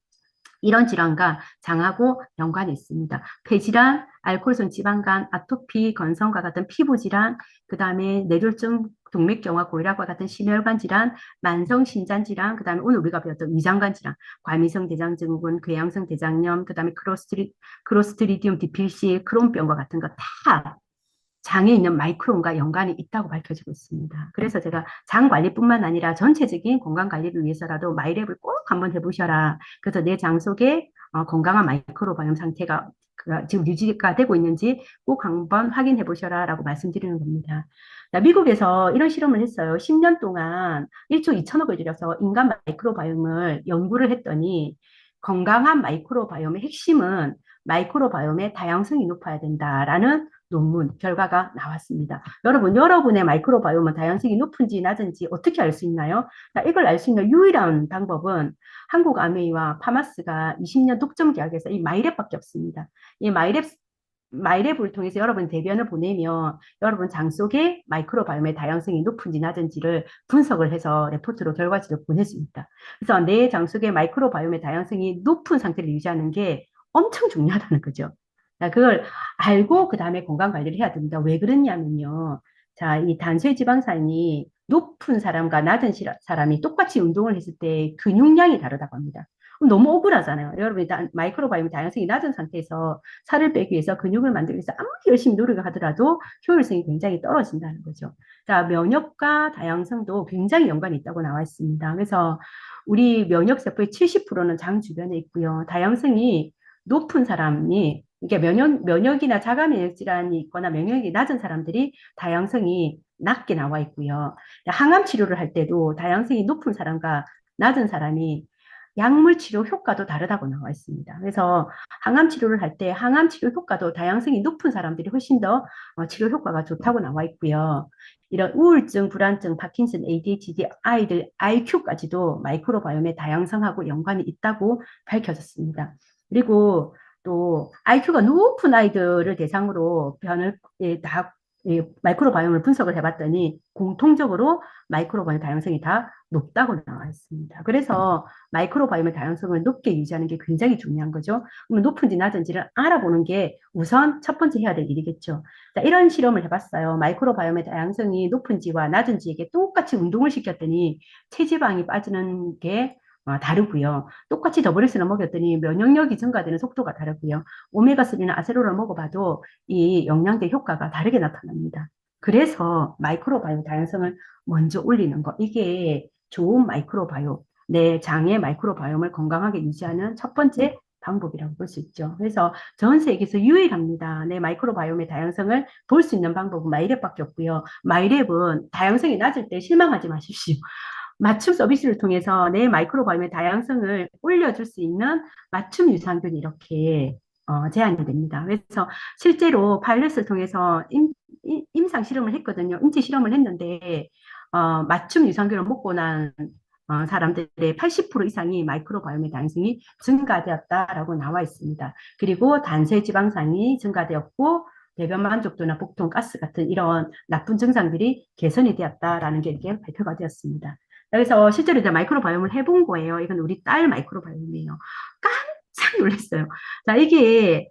[SPEAKER 1] 이런 질환과 장하고 연관이 있습니다. 폐질환, 알코올성 지방간, 아토피, 건성과 같은 피부질환, 그 다음에 뇌졸중, 동맥경화, 고혈압과 같은 심혈관 질환, 만성 신장 질환, 그 다음에 오늘 우리가 배웠던 위장관 질환, 과민성 대장증후군, 궤양성 대장염, 그 다음에 크로스트리디움 디필시, 크론병과 같은 거 다 장에 있는 마이크론과 연관이 있다고 밝혀지고 있습니다. 그래서 제가 장 관리뿐만 아니라 전체적인 건강 관리를 위해서라도 마이랩을 꼭 한번 해보셔라. 그래서 내 장 속에 건강한 마이크로바이옴 상태가 지금 유지가 되고 있는지 꼭 한번 확인해 보셔라 라고 말씀드리는 겁니다. 미국에서 이런 실험을 했어요. 10년 동안 1조 2천억을 들여서 인간 마이크로바이옴을 연구를 했더니 건강한 마이크로바이옴의 핵심은 마이크로바이옴의 다양성이 높아야 된다라는 논문 결과가 나왔습니다. 여러분, 여러분의 마이크로바이옴은 다양성이 높은지 낮은지 어떻게 알 수 있나요? 이걸 알 수 있는 유일한 방법은 한국아메이와 파마스가 20년 독점 계약에서 이 마이랩밖에 없습니다. 이 마이랩을 통해서 여러분 대변을 보내면 여러분 장 속에 마이크로바이옴의 다양성이 높은지 낮은지를 분석을 해서 레포트로 결과지를 보내줍니다. 그래서 내 장 속에 마이크로바이옴의 다양성이 높은 상태를 유지하는 게 엄청 중요하다는 거죠. 자, 그걸 알고 그 다음에 건강 관리를 해야 됩니다. 왜 그러냐면요. 자, 이 단수지방산이 높은 사람과 낮은 사람이 똑같이 운동을 했을 때 근육량이 다르다고 합니다. 너무 억울하잖아요. 여러분이 마이크로바이옴 다양성이 낮은 상태에서 살을 빼기 위해서 근육을 만들기 위해서 아무리 열심히 노력을 하더라도 효율성이 굉장히 떨어진다는 거죠. 자, 면역과 다양성도 굉장히 연관이 있다고 나와 있습니다. 그래서 우리 면역세포의 70%는 장 주변에 있고요. 다양성이 높은 사람이 이게 면역이나 자가 면역 질환이 있거나 면역이 낮은 사람들이 다양성이 낮게 나와 있고요. 항암 치료를 할 때도 다양성이 높은 사람과 낮은 사람이 약물 치료 효과도 다르다고 나와 있습니다. 그래서 항암 치료를 할 때 항암 치료 효과도 다양성이 높은 사람들이 훨씬 더 치료 효과가 좋다고 나와 있고요. 이런 우울증, 불안증, 파킨슨, ADHD, 아이들 IQ까지도 마이크로바이옴의 다양성하고 연관이 있다고 밝혀졌습니다. 그리고 또 IQ가 높은 아이들을 대상으로 마이크로바이옴을 분석을 해봤더니 공통적으로 마이크로바이옴 다양성이 다 높다고 나와 있습니다. 그래서 마이크로바이옴의 다양성을 높게 유지하는 게 굉장히 중요한 거죠. 그러면 높은지 낮은지를 알아보는 게 우선 첫 번째 해야 될 일이겠죠. 자, 이런 실험을 해봤어요. 마이크로바이옴의 다양성이 높은지와 낮은지에게 똑같이 운동을 시켰더니 체지방이 빠지는 게 다르고요. 똑같이 더블엑스를 먹였더니 면역력이 증가되는 속도가 다르고요. 오메가3나 아세로를 먹어봐도 이 영양제 효과가 다르게 나타납니다. 그래서 마이크로바이옴 다양성을 먼저 올리는 거. 이게 좋은 마이크로바이옴, 내 장의 마이크로바이옴을 건강하게 유지하는 첫 번째 방법이라고 볼 수 있죠. 그래서 전 세계에서 유일합니다. 내 마이크로바이옴의 다양성을 볼 수 있는 방법은 마이랩밖에 없고요. 마이랩은 다양성이 낮을 때 실망하지 마십시오. 맞춤 서비스를 통해서 내 마이크로바이옴의 다양성을 올려줄 수 있는 맞춤 유산균이 이렇게 제한이 됩니다. 그래서 실제로 파일럿을 통해서 임상 실험을 했거든요. 인체 실험을 했는데 맞춤 유산균을 먹고 난 사람들의 80% 이상이 마이크로바이옴의 다양성이 증가되었다라고 나와 있습니다. 그리고 단세지방산이 증가되었고 배변 만족도나 복통, 가스 같은 이런 나쁜 증상들이 개선이 되었다라는 게 이렇게 발표가 되었습니다. 그래서 실제로 이제 마이크로바이옴을 해본 거예요. 이건 우리 딸 마이크로바이옴이에요. 깜짝 놀랐어요. 자, 이게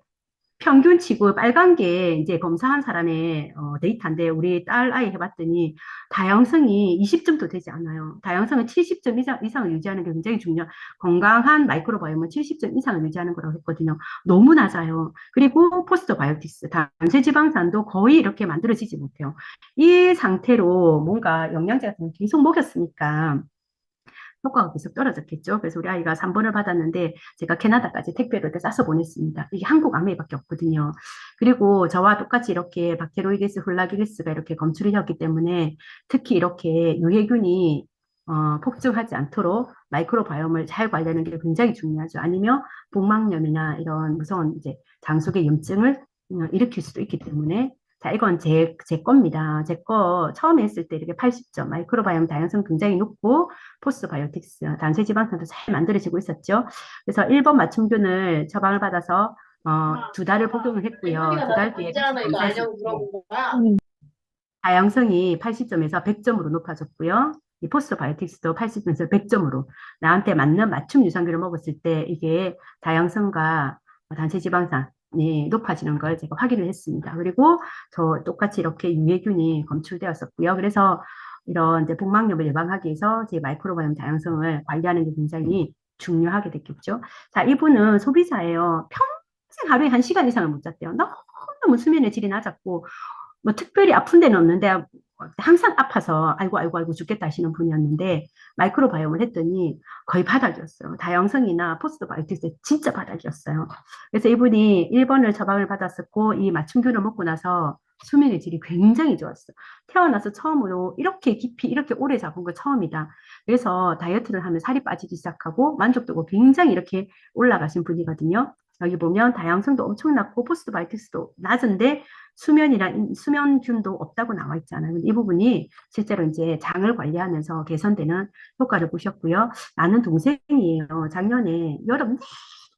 [SPEAKER 1] 평균치고 빨간 게 이제 검사한 사람의 데이터인데 우리 딸 아이 해봤더니 다양성이 20점도 되지 않아요. 다양성은 70점 이상을 유지하는 게 굉장히 중요해요. 건강한 마이크로바이옴은 70점 이상을 유지하는 거라고 했거든요. 너무 낮아요. 그리고 포스트바이오틱스, 단세지방산도 거의 이렇게 만들어지지 못해요. 이 상태로 뭔가 영양제 같은 거 계속 먹였으니까 효과가 계속 떨어졌겠죠. 그래서 우리 아이가 3번을 받았는데 제가 캐나다까지 택배로 이렇게 싸서 보냈습니다. 이게 한국 아메이밖에 없거든요. 그리고 저와 똑같이 이렇게 박테로이데스 훌라기리스가 이렇게 검출이 되었기 때문에 특히 이렇게 유해균이 폭증하지 않도록 마이크로바이옴을 잘 관리하는 게 굉장히 중요하죠. 아니면 복막염이나 이런 무서운 이제 장속의 염증을 일으킬 수도 있기 때문에 자, 이건 제 겁니다. 제 거 처음에 했을 때 이렇게 80점, 마이크로바이옴 다양성 굉장히 높고, 포스바이오틱스, 단세지방산도 잘 만들어지고 있었죠. 그래서 1번 맞춤균을 처방을 받아서, 2달을 복용을 했고요. 2달 뒤에 같이 검사했을 때, 다양성이 80점에서 100점으로 높아졌고요. 이 포스바이오틱스도 80점에서 100점으로 나한테 맞는 맞춤 유산균을 먹었을 때 이게 다양성과 단체지방산이 높아지는 걸 제가 확인을 했습니다. 그리고 저 똑같이 이렇게 유해균이 검출되었었고요. 그래서 이런 이제 복막염을 예방하기 위해서 제 마이크로바이옴 다양성을 관리하는 게 굉장히 중요하게 됐겠죠. 자, 이분은 소비자예요. 평생 하루에 1시간 이상을 못 잤대요. 너무 수면의 질이 낮았고 뭐 특별히 아픈 데는 없는데 항상 아파서 아이고 죽겠다 하시는 분이었는데 마이크로바이옴을 했더니 거의 바닥이었어요. 다양성이나 포스트바이오틱스 진짜 바닥이었어요. 그래서 이분이 1번을 처방을 받았었고 이 맞춤균을 먹고 나서 수면의 질이 굉장히 좋았어요. 태어나서 처음으로 이렇게 깊이 이렇게 오래 잡은 거 처음이다. 그래서 다이어트를 하면 살이 빠지기 시작하고 만족도가 굉장히 이렇게 올라가신 분이거든요. 여기 보면 다양성도 엄청 낮고 포스트바이오틱스도 낮은데 수면균도 없다고 나와 있잖아요. 이 부분이 실제로 이제 장을 관리하면서 개선되는 효과를 보셨고요. 나는 동생이에요. 작년에 여름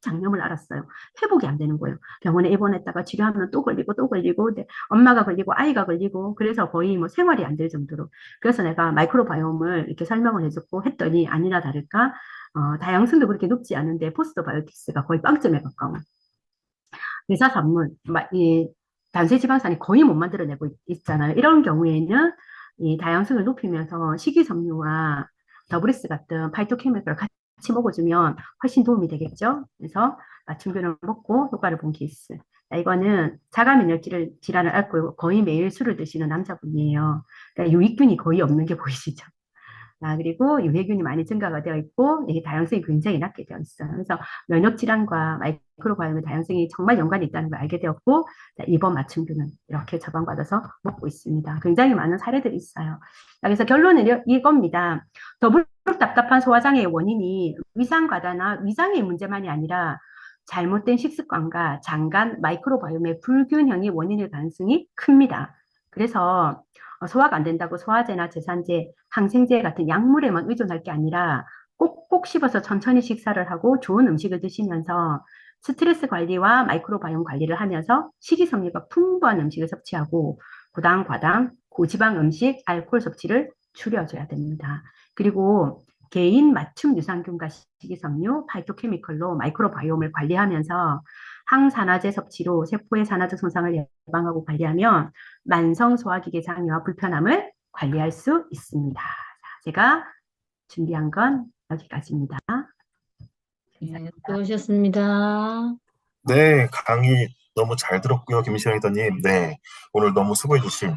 [SPEAKER 1] 장염을 앓았어요. 회복이 안 되는 거예요. 병원에 입원했다가 치료하면 또 걸리고 또 걸리고 엄마가 걸리고 아이가 걸리고 그래서 거의 뭐 생활이 안 될 정도로 그래서 내가 마이크로바이옴을 이렇게 설명을 해줬고 했더니 아니나 다를까 다양성도 그렇게 높지 않은데 포스트바이오틱스가 거의 빵점에 가까운 의사 산문, 이 단세지방산이 거의 못 만들어내고 있잖아요. 이런 경우에는 이 다양성을 높이면서 식이섬유와 더블리스 같은 파이토케미컬을 같이 먹어주면 훨씬 도움이 되겠죠. 그래서 맞춤균을 먹고 효과를 본 케이스. 자, 이거는 자가면역 질환을 앓고 거의 매일 술을 드시는 남자분이에요. 그러니까 유익균이 거의 없는 게 보이시죠. 그리고 유해균이 많이 증가가 되어 있고 이게 다양성이 굉장히 낮게 되어 있어요. 그래서 면역 질환과 마이크로바이옴의 다양성이 정말 연관이 있다는 걸 알게 되었고 자, 이번 맞춤균은 이렇게 처방받아서 먹고 있습니다. 굉장히 많은 사례들이 있어요. 그래서 결론은 이겁니다. 더불어 답답한 소화장애의 원인이 위장과다나 위장의 문제만이 아니라 잘못된 식습관과 장간 마이크로바이옴의 불균형이 원인일 가능성이 큽니다. 그래서 소화가 안 된다고 소화제나 제산제, 항생제 같은 약물에만 의존할 게 아니라 꼭꼭 씹어서 천천히 식사를 하고 좋은 음식을 드시면서 스트레스 관리와 마이크로바이옴 관리를 하면서 식이섬유가 풍부한 음식을 섭취하고 고당, 과당, 고지방 음식, 알코올 섭취를 줄여줘야 됩니다. 그리고 개인 맞춤 유산균과 식이섬유, 파이토케미컬로 마이크로바이옴을 관리하면서 항산화제 섭취로 세포의 산화적 손상을 예방하고 관리하면 만성 소화기계 장애와 불편함을 관리할 수 있습니다. 제가 준비한 건 여기까지입니다.
[SPEAKER 4] 네, 수고하셨습니다.
[SPEAKER 2] 네, 강의 너무 잘 들었고요, 김시영 리더님. 네, 오늘 너무 수고해 주신